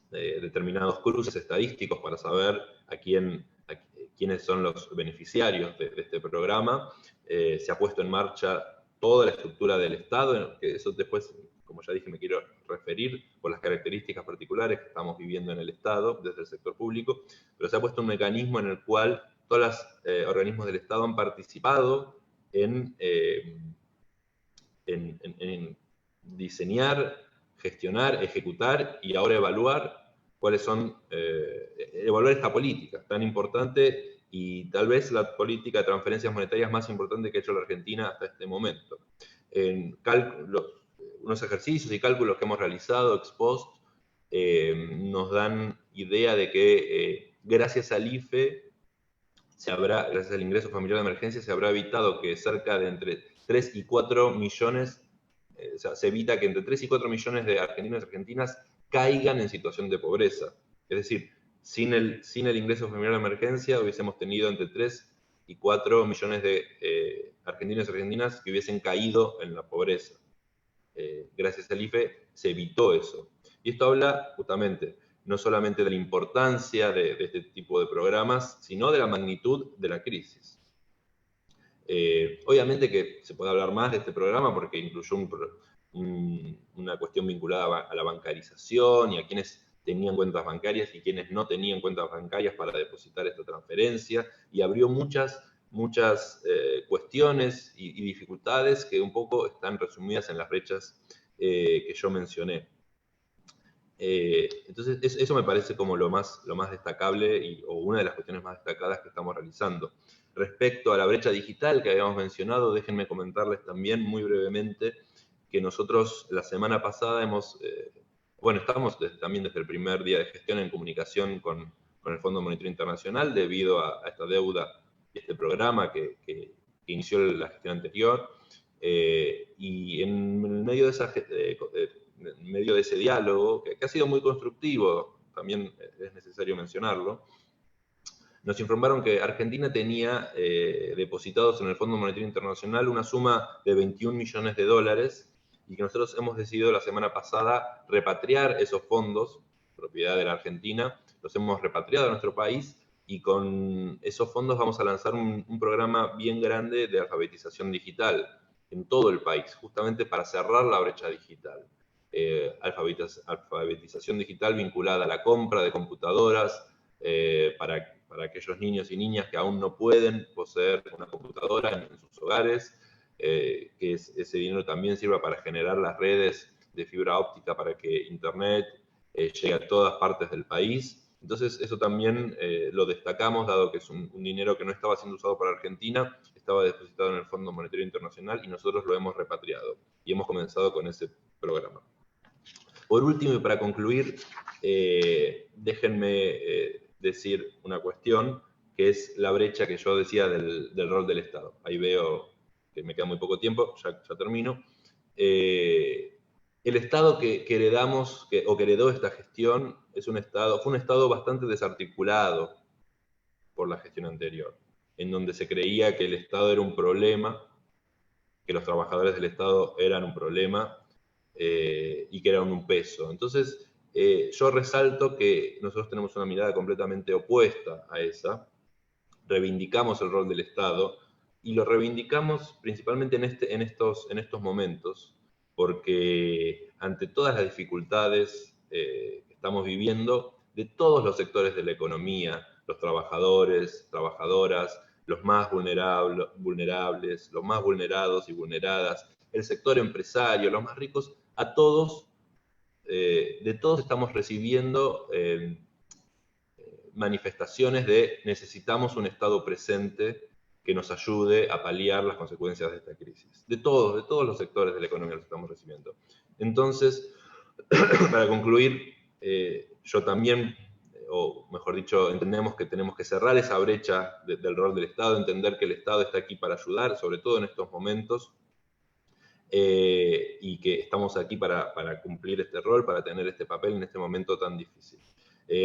determinados cruces estadísticos para saber quiénes son los beneficiarios de este programa. Se ha puesto en marcha toda la estructura del Estado, que eso después, como ya dije, me quiero referir por las características particulares que estamos viviendo en el Estado, desde el sector público, pero se ha puesto un mecanismo en el cual todos los organismos del Estado han participado en diseñar, gestionar, ejecutar y ahora evaluar cuáles son, evaluar esta política tan importante y tal vez la política de transferencias monetarias más importante que ha hecho la Argentina hasta este momento. Unos ejercicios y cálculos que hemos realizado ex post nos dan idea de que gracias al IFE, gracias al ingreso familiar de emergencia, se habrá evitado que cerca de entre 3 y 4 millones, o sea, se evita que entre 3 y 4 millones de argentinos y argentinas caigan en situación de pobreza. Es decir, sin el ingreso familiar de emergencia hubiésemos tenido entre 3 y 4 millones de argentinos y argentinas que hubiesen caído en la pobreza. Gracias al IFE se evitó eso. Y esto habla justamente no solamente de la importancia de este tipo de programas, sino de la magnitud de la crisis. Obviamente que se puede hablar más de este programa porque incluyó una cuestión vinculada a la bancarización y a quienes tenían cuentas bancarias y quienes no tenían cuentas bancarias para depositar esta transferencia, y abrió muchas cuestiones y dificultades que un poco están resumidas en las brechas que yo mencioné. Entonces, eso me parece como lo más destacable o una de las cuestiones más destacadas que estamos realizando. Respecto a la brecha digital que habíamos mencionado, déjenme comentarles también muy brevemente que nosotros la semana pasada estamos también desde el primer día de gestión en comunicación con el Fondo Monetario Internacional debido a esta deuda y este programa que inició la gestión anterior. Y en medio de ese diálogo, que ha sido muy constructivo, también es necesario mencionarlo, nos informaron que Argentina tenía depositados en el Fondo Monetario Internacional una suma de 21 millones de dólares y que nosotros hemos decidido la semana pasada repatriar esos fondos, propiedad de la Argentina, los hemos repatriado a nuestro país y con esos fondos vamos a lanzar un programa bien grande de alfabetización digital en todo el país, justamente para cerrar la brecha digital. Alfabetización digital vinculada a la compra de computadoras para aquellos niños y niñas que aún no pueden poseer una computadora en sus hogares, que ese dinero también sirva para generar las redes de fibra óptica para que Internet llegue a todas partes del país. Entonces eso también lo destacamos, dado que es un dinero que no estaba siendo usado para Argentina, estaba depositado en el Fondo Monetario Internacional y nosotros lo hemos repatriado y hemos comenzado con ese programa. Por último, y para concluir, déjenme decir una cuestión, que es la brecha que yo decía del rol del Estado. Ahí veo que me queda muy poco tiempo, ya termino. El Estado que heredamos, que heredó esta gestión, fue un Estado bastante desarticulado por la gestión anterior, en donde se creía que el Estado era un problema, que los trabajadores del Estado eran un problema, y que era un peso. Entonces, yo resalto que nosotros tenemos una mirada completamente opuesta a esa, reivindicamos el rol del Estado, y lo reivindicamos principalmente en estos momentos, porque ante todas las dificultades que estamos viviendo, de todos los sectores de la economía, los trabajadores, trabajadoras, los más vulnerables, los más vulnerados y vulneradas, el sector empresario, los más ricos, a todos, de todos estamos recibiendo manifestaciones de necesitamos un Estado presente que nos ayude a paliar las consecuencias de esta crisis. De todos los sectores de la economía los estamos recibiendo. Entonces, para concluir, yo también, o mejor dicho, entendemos que tenemos que cerrar esa brecha del rol del Estado, entender que el Estado está aquí para ayudar, sobre todo en estos momentos, y que estamos aquí para cumplir este rol, para tener este papel en este momento tan difícil.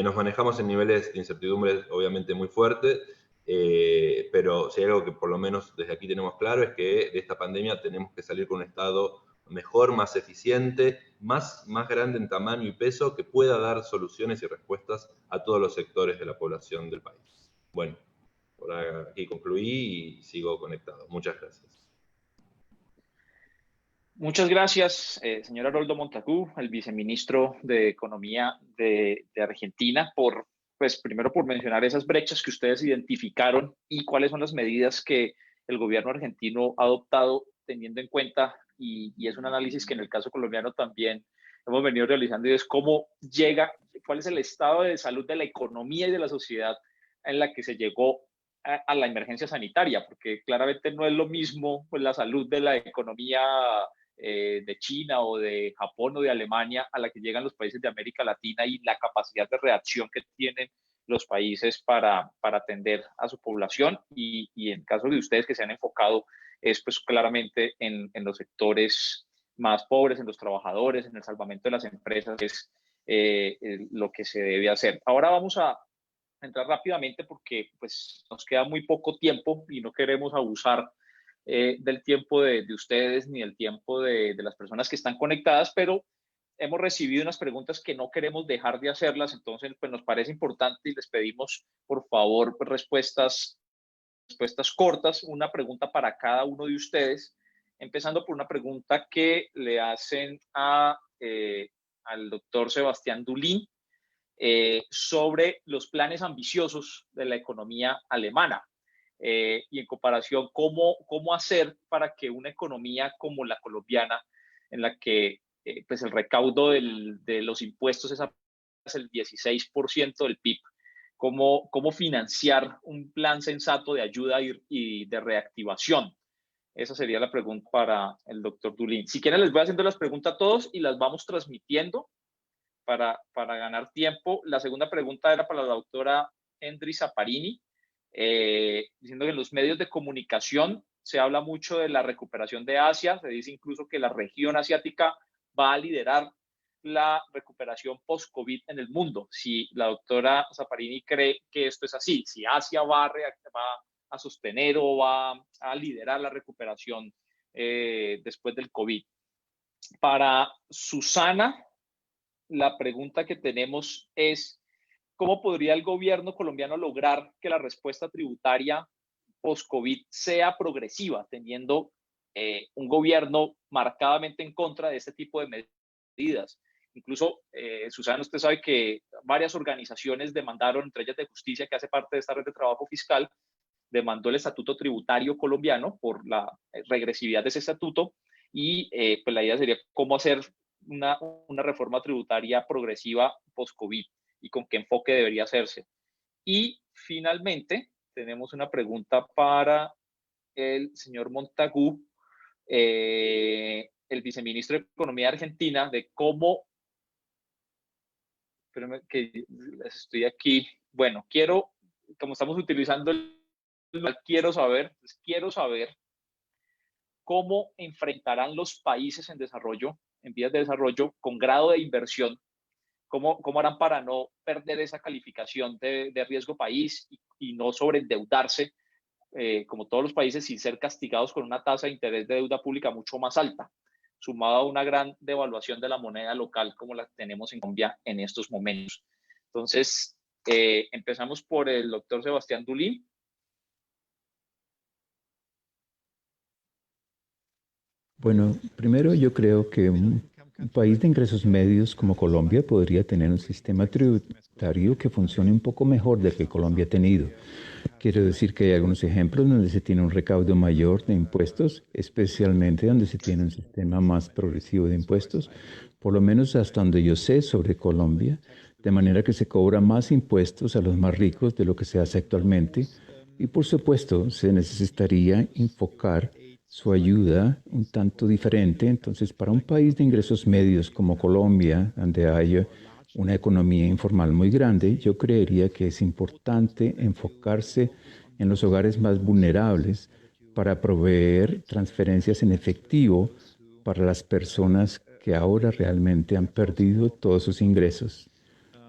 Nos manejamos en niveles de incertidumbre obviamente muy fuertes, pero si hay algo que por lo menos desde aquí tenemos claro es que de esta pandemia tenemos que salir con un Estado mejor, más eficiente, más grande en tamaño y peso, que pueda dar soluciones y respuestas a todos los sectores de la población del país. Bueno, por aquí concluí y sigo conectado. Muchas gracias. Muchas gracias, señor Haroldo Montagu, el viceministro de Economía de Argentina, primero por mencionar esas brechas que ustedes identificaron y cuáles son las medidas que el gobierno argentino ha adoptado teniendo en cuenta, y es un análisis que en el caso colombiano también hemos venido realizando, y es cuál es el estado de salud de la economía y de la sociedad en la que se llegó a la emergencia sanitaria, porque claramente no es lo mismo pues, la salud de la economía de China o de Japón o de Alemania a la que llegan los países de América Latina, y la capacidad de reacción que tienen los países para atender a su población, y en el caso de ustedes que se han enfocado es pues claramente en los sectores más pobres, en los trabajadores, en el salvamento de las empresas, es lo que se debe hacer. Ahora vamos a entrar rápidamente porque pues nos queda muy poco tiempo y no queremos abusar del tiempo de ustedes ni del tiempo de las personas que están conectadas, pero hemos recibido unas preguntas que no queremos dejar de hacerlas, entonces pues nos parece importante y les pedimos por favor pues, respuestas cortas, una pregunta para cada uno de ustedes, empezando por una pregunta que le hacen al doctor Sebastián Dulin sobre los planes ambiciosos de la economía alemana. Y en comparación, ¿cómo hacer para que una economía como la colombiana, en la que pues el recaudo de los impuestos es el 16% del PIB, cómo financiar un plan sensato de ayuda y de reactivación? Esa sería la pregunta para el doctor Dulin. Si quieren, les voy haciendo las preguntas a todos y las vamos transmitiendo para ganar tiempo. La segunda pregunta era para la doctora Endri Zapparini, diciendo que en los medios de comunicación se habla mucho de la recuperación de Asia, se dice incluso que la región asiática va a liderar la recuperación post-COVID en el mundo. Si la doctora Zapparini cree que esto es así, si Asia va a sostener o va a liderar la recuperación después del COVID. Para Susana, la pregunta que tenemos es: ¿cómo podría el gobierno colombiano lograr que la respuesta tributaria post-COVID sea progresiva, teniendo un gobierno marcadamente en contra de este tipo de medidas? Incluso, Susana, usted sabe que varias organizaciones demandaron, entre ellas de Justicia, que hace parte de esta red de trabajo fiscal, demandó el estatuto tributario colombiano por la regresividad de ese estatuto, y pues la idea sería cómo hacer una reforma tributaria progresiva post-COVID y con qué enfoque debería hacerse. Y finalmente tenemos una pregunta para el señor Montagu, el viceministro de Economía de Argentina, de cómo, espérenme que estoy aquí, bueno, como estamos utilizando quiero saber cómo enfrentarán los países en desarrollo, en vías de desarrollo, con grado de inversión, cómo harán para no perder esa calificación de riesgo país y no sobreendeudarse, como todos los países, sin ser castigados con una tasa de interés de deuda pública mucho más alta, sumado a una gran devaluación de la moneda local como la tenemos en Colombia en estos momentos. Entonces, empezamos por el doctor Sebastián Dulin. Bueno, primero yo creo que un país de ingresos medios como Colombia podría tener un sistema tributario que funcione un poco mejor del que Colombia ha tenido. Quiero decir que hay algunos ejemplos donde se tiene un recaudo mayor de impuestos, especialmente donde se tiene un sistema más progresivo de impuestos, por lo menos hasta donde yo sé sobre Colombia, de manera que se cobra más impuestos a los más ricos de lo que se hace actualmente. Y por supuesto, se necesitaría enfocar su ayuda un tanto diferente. Entonces, para un país de ingresos medios como Colombia, donde hay una economía informal muy grande, yo creería que es importante enfocarse en los hogares más vulnerables para proveer transferencias en efectivo para las personas que ahora realmente han perdido todos sus ingresos.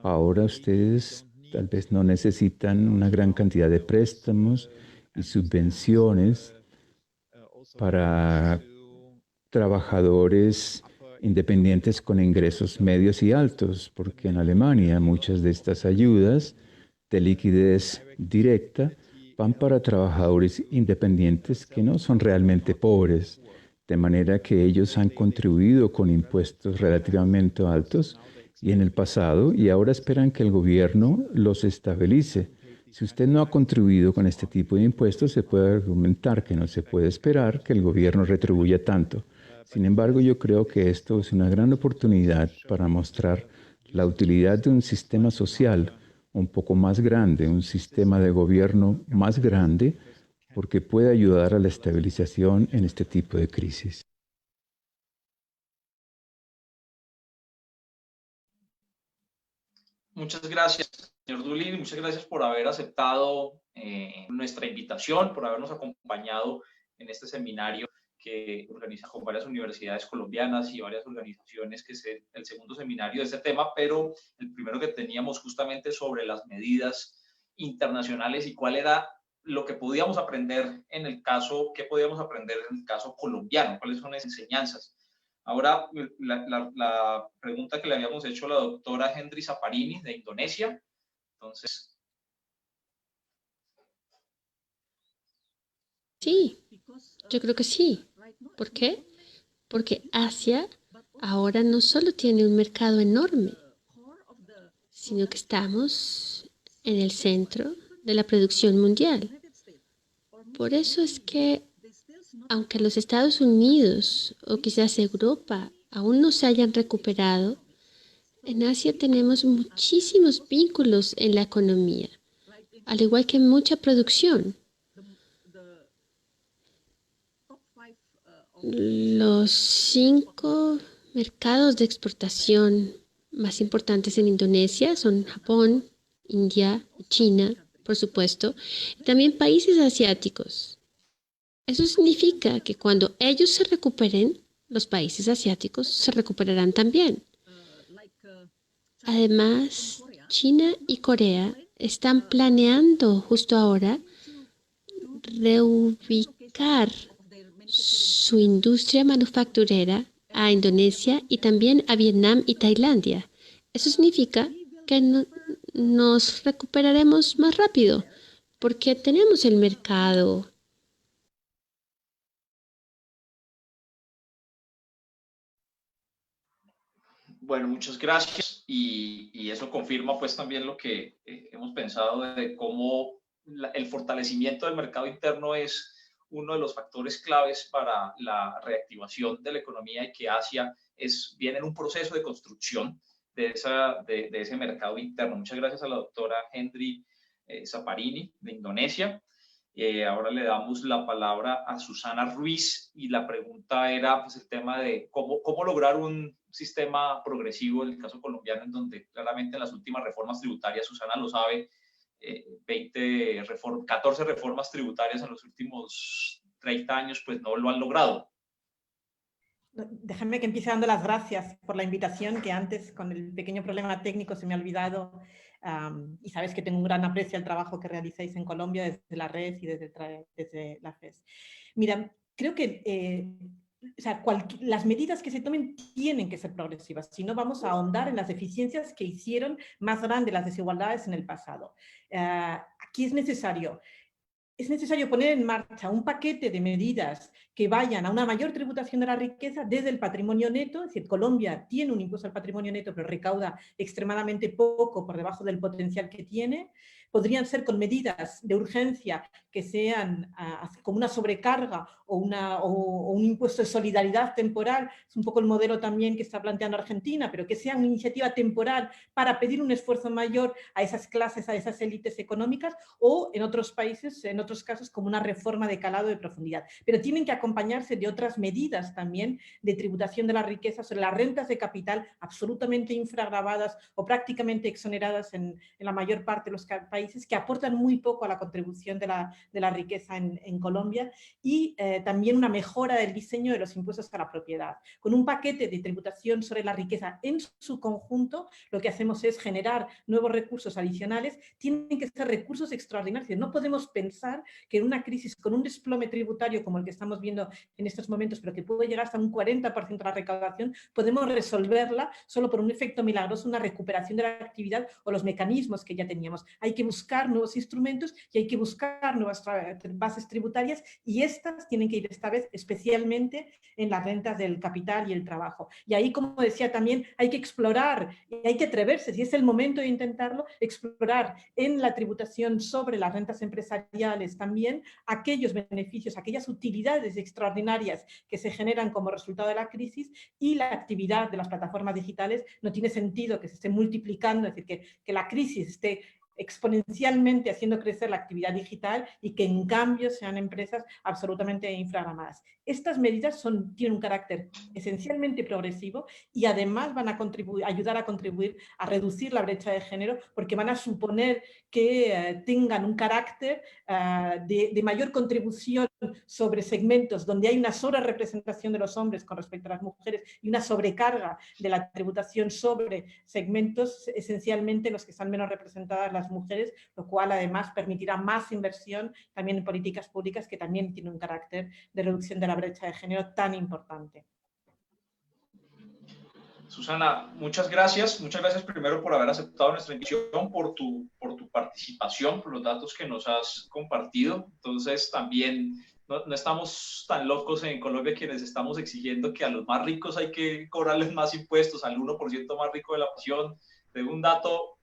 Ahora ustedes tal vez no necesitan una gran cantidad de préstamos y subvenciones para trabajadores independientes con ingresos medios y altos, porque en Alemania muchas de estas ayudas de liquidez directa van para trabajadores independientes que no son realmente pobres, de manera que ellos han contribuido con impuestos relativamente altos y en el pasado y ahora esperan que el gobierno los estabilice. Si usted no ha contribuido con este tipo de impuestos, se puede argumentar que no se puede esperar que el gobierno retribuya tanto. Sin embargo, yo creo que esto es una gran oportunidad para mostrar la utilidad de un sistema social un poco más grande, un sistema de gobierno más grande, porque puede ayudar a la estabilización en este tipo de crisis. Muchas gracias, señor Dulin. Muchas gracias por haber aceptado nuestra invitación, por habernos acompañado en este seminario que organiza con varias universidades colombianas y varias organizaciones, que es el segundo seminario de este tema, pero el primero que teníamos justamente sobre las medidas internacionales y cuál era lo que podíamos aprender en el caso, qué podíamos aprender en el caso colombiano, cuáles son las enseñanzas. Ahora, la pregunta que le habíamos hecho a la doctora Hendry Zaparini de Indonesia. Entonces. Sí, yo creo que sí. ¿Por qué? Porque Asia ahora no solo tiene un mercado enorme, sino que estamos en el centro de la producción mundial. Por eso es que, aunque los Estados Unidos o quizás Europa aún no se hayan recuperado, en Asia tenemos muchísimos vínculos en la economía, al igual que mucha producción. Los 5 mercados de exportación más importantes en Indonesia son Japón, India, China, por supuesto, y también países asiáticos. Eso significa que cuando ellos se recuperen, los países asiáticos se recuperarán también. Además, China y Corea están planeando justo ahora reubicar su industria manufacturera a Indonesia y también a Vietnam y Tailandia. Eso significa que nos recuperaremos más rápido porque tenemos el mercado. Bueno, muchas gracias y eso confirma pues también lo que hemos pensado de cómo el fortalecimiento del mercado interno es uno de los factores claves para la reactivación de la economía y que Asia viene en un proceso de construcción de ese mercado interno. Muchas gracias a la doctora Hendry Zaparini de Indonesia. Ahora le damos la palabra a Susana Ruiz y la pregunta era pues, el tema de cómo lograr un sistema progresivo en el caso colombiano, en donde claramente en las últimas reformas tributarias, Susana lo sabe, 14 reformas tributarias en los últimos 30 años, pues no lo han logrado. Déjenme que empiece dando las gracias por la invitación, que antes con el pequeño problema técnico se me ha olvidado, y sabes que tengo un gran aprecio al trabajo que realizáis en Colombia desde la red y desde la FES. Mira, creo que las medidas que se tomen tienen que ser progresivas, si no vamos a ahondar en las deficiencias que hicieron más grandes las desigualdades en el pasado. Aquí es necesario poner en marcha un paquete de medidas que vayan a una mayor tributación de la riqueza desde el patrimonio neto. Es decir, Colombia tiene un impuesto al patrimonio neto, pero recauda extremadamente poco por debajo del potencial que tiene. Podrían ser con medidas de urgencia que sean como una sobrecarga o un impuesto de solidaridad temporal. Es un poco el modelo también que está planteando Argentina, pero que sea una iniciativa temporal para pedir un esfuerzo mayor a esas clases, a esas élites económicas, o en otros países, en otros casos, como una reforma de calado de profundidad. Pero tienen que acompañarse de otras medidas también de tributación de la riqueza sobre las rentas de capital absolutamente infragravadas o prácticamente exoneradas en la mayor parte de los países países que aportan muy poco a la contribución de la riqueza en Colombia, y también una mejora del diseño de los impuestos a la propiedad. Con un paquete de tributación sobre la riqueza en su conjunto, lo que hacemos es generar nuevos recursos adicionales. Tienen que ser recursos extraordinarios. No podemos pensar que en una crisis con un desplome tributario como el que estamos viendo en estos momentos, pero que puede llegar hasta un 40% de la recaudación, podemos resolverla solo por un efecto milagroso, una recuperación de la actividad o los mecanismos que ya teníamos. Hay que buscar nuevos instrumentos y hay que buscar nuevas bases tributarias, y estas tienen que ir esta vez especialmente en las rentas del capital y el trabajo. Y ahí, como decía también, hay que explorar y hay que atreverse, si es el momento de intentarlo, explorar en la tributación sobre las rentas empresariales también aquellos beneficios, aquellas utilidades extraordinarias que se generan como resultado de la crisis, y la actividad de las plataformas digitales. No tiene sentido que se esté multiplicando, es decir, que la crisis esté exponencialmente haciendo crecer la actividad digital y que en cambio sean empresas absolutamente infragamadas. Estas medidas tienen un carácter esencialmente progresivo y además van a ayudar a contribuir a reducir la brecha de género, porque van a suponer que tengan un carácter de mayor contribución sobre segmentos donde hay una sobrerepresentación de los hombres con respecto a las mujeres y una sobrecarga de la tributación sobre segmentos, esencialmente los que están menos representadas las mujeres, lo cual además permitirá más inversión también en políticas públicas, que también tiene un carácter de reducción de la brecha de género tan importante. Susana, muchas gracias. Muchas gracias primero por haber aceptado nuestra invitación, por tu participación, por los datos que nos has compartido. Entonces, también no estamos tan locos en Colombia quienes estamos exigiendo que a los más ricos hay que cobrarles más impuestos, al 1% más rico de la nación. De un dato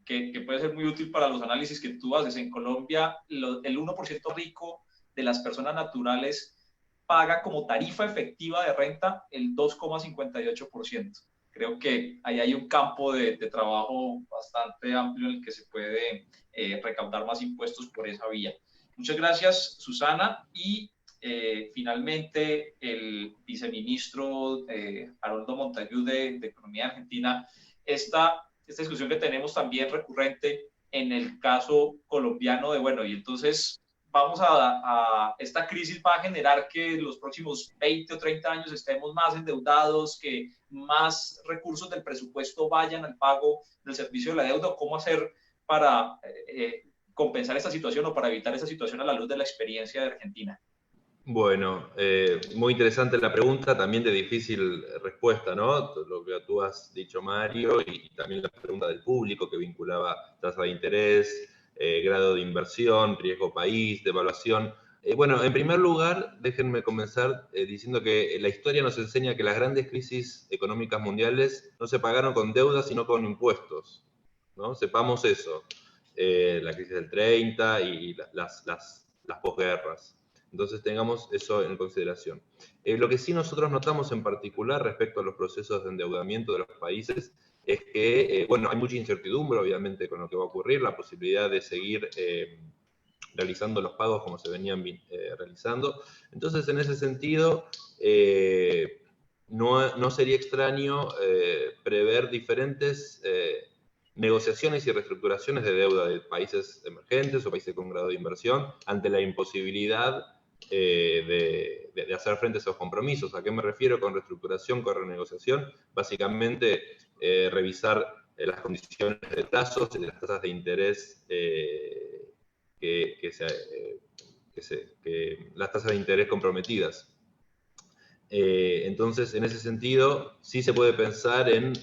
que puede ser muy útil para los análisis que tú haces. En Colombia, el 1% rico de las personas naturales paga como tarifa efectiva de renta el 2,58%. Creo que ahí hay un campo de trabajo bastante amplio en el que se puede recaudar más impuestos por esa vía. Muchas gracias, Susana. Y finalmente, el viceministro Haroldo Montagu de Economía Argentina, esta discusión que tenemos también recurrente en el caso colombiano de, bueno, y entonces esta crisis va a generar que los próximos 20 o 30 años estemos más endeudados, que más recursos del presupuesto vayan al pago del servicio de la deuda. ¿Cómo hacer para compensar esta situación o para evitar esta situación a la luz de la experiencia de Argentina? Bueno, muy interesante la pregunta, también de difícil respuesta, ¿no? Lo que tú has dicho, Mario, y también la pregunta del público que vinculaba tasa de interés, grado de inversión, riesgo país, devaluación. Bueno, en primer lugar, déjenme comenzar diciendo que la historia nos enseña que las grandes crisis económicas mundiales no se pagaron con deudas, sino con impuestos, ¿no? Sepamos eso. La crisis del 30 y las posguerras. Entonces tengamos eso en consideración. Lo que sí nosotros notamos en particular respecto a los procesos de endeudamiento de los países es que, bueno, hay mucha incertidumbre obviamente con lo que va a ocurrir, la posibilidad de seguir realizando los pagos como se venían realizando. Entonces, en ese sentido, no sería extraño prever diferentes negociaciones y reestructuraciones de deuda de países emergentes o países con grado de inversión ante la imposibilidad de hacer frente a esos compromisos. ¿A qué me refiero con reestructuración, con renegociación? Básicamente, revisar las condiciones de plazos y de las tasas de interés las tasas de interés comprometidas. Entonces, en ese sentido, sí se puede pensar en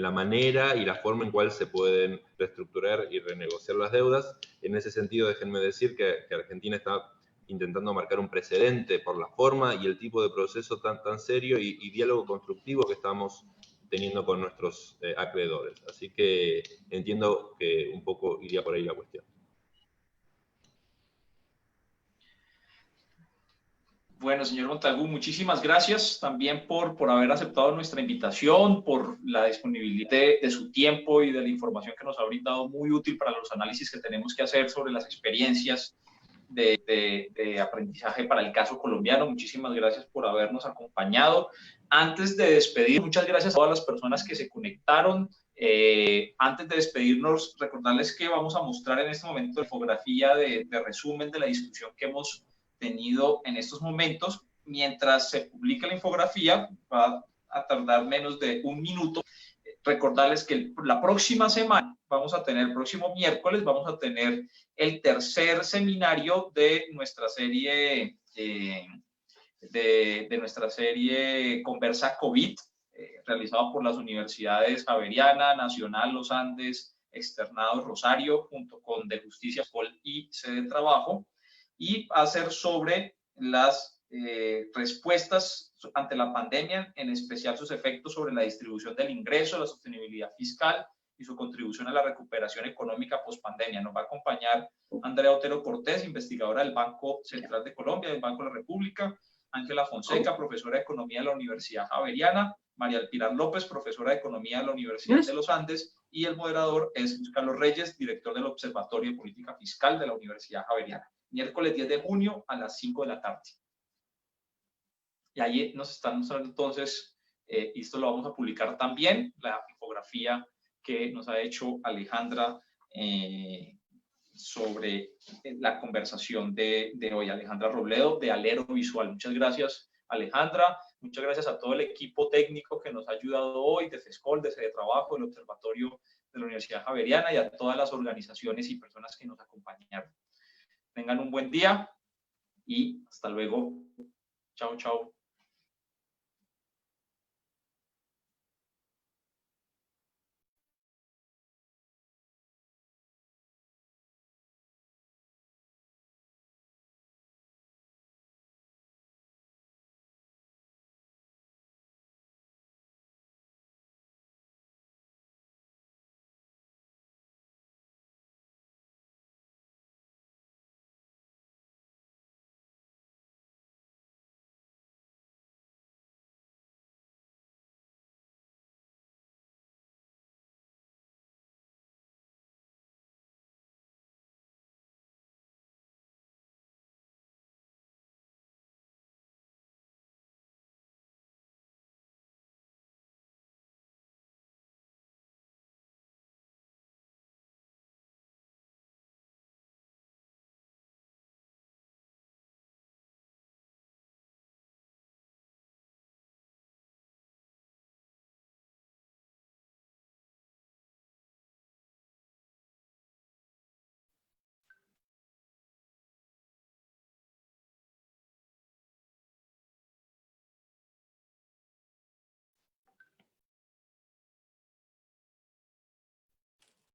la manera y la forma en cual se pueden reestructurar y renegociar las deudas. En ese sentido, déjenme decir que Argentina está intentando marcar un precedente por la forma y el tipo de proceso tan serio y diálogo constructivo que estamos teniendo con nuestros acreedores. Así que entiendo que un poco iría por ahí la cuestión. Bueno, señor Montagu, muchísimas gracias también por haber aceptado nuestra invitación, por la disponibilidad de su tiempo y de la información que nos ha brindado, muy útil para los análisis que tenemos que hacer sobre las experiencias de aprendizaje para el caso colombiano. Muchísimas gracias por habernos acompañado. Antes de despedir, muchas gracias a todas las personas que se conectaron Antes de despedirnos, recordarles que vamos a mostrar en este momento la infografía de resumen de la discusión que hemos tenido en estos momentos. Mientras se publica la infografía, va a tardar menos de un minuto. Recordarles que la próxima semana el próximo miércoles, vamos a tener el tercer seminario de nuestra serie Conversa COVID, realizado por las universidades Javeriana, Nacional, Los Andes, Externados Rosario, junto con De Justicia y Sede Trabajo, y va a ser sobre las respuestas ante la pandemia, en especial sus efectos sobre la distribución del ingreso, la sostenibilidad fiscal y su contribución a la recuperación económica post-pandemia. Nos va a acompañar Andrea Otero Cortés, investigadora del Banco Central de Colombia, del Banco de la República, Ángela Fonseca, profesora de Economía de la Universidad Javeriana, María Pilar López, profesora de Economía de la Universidad de los Andes, y el moderador es Luis Carlos Reyes, director del Observatorio de Política Fiscal de la Universidad Javeriana. Miércoles 10 de junio a las 5 de la tarde. Y ahí nos están mostrando entonces, y esto lo vamos a publicar también, la infografía que nos ha hecho Alejandra sobre la conversación de hoy. Alejandra Robledo, de Alero Visual. Muchas gracias, Alejandra. Muchas gracias a todo el equipo técnico que nos ha ayudado hoy, de FESCOL, de Sede Trabajo, del Observatorio de la Universidad Javeriana, y a todas las organizaciones y personas que nos acompañaron. Tengan un buen día y hasta luego. Chao, chao.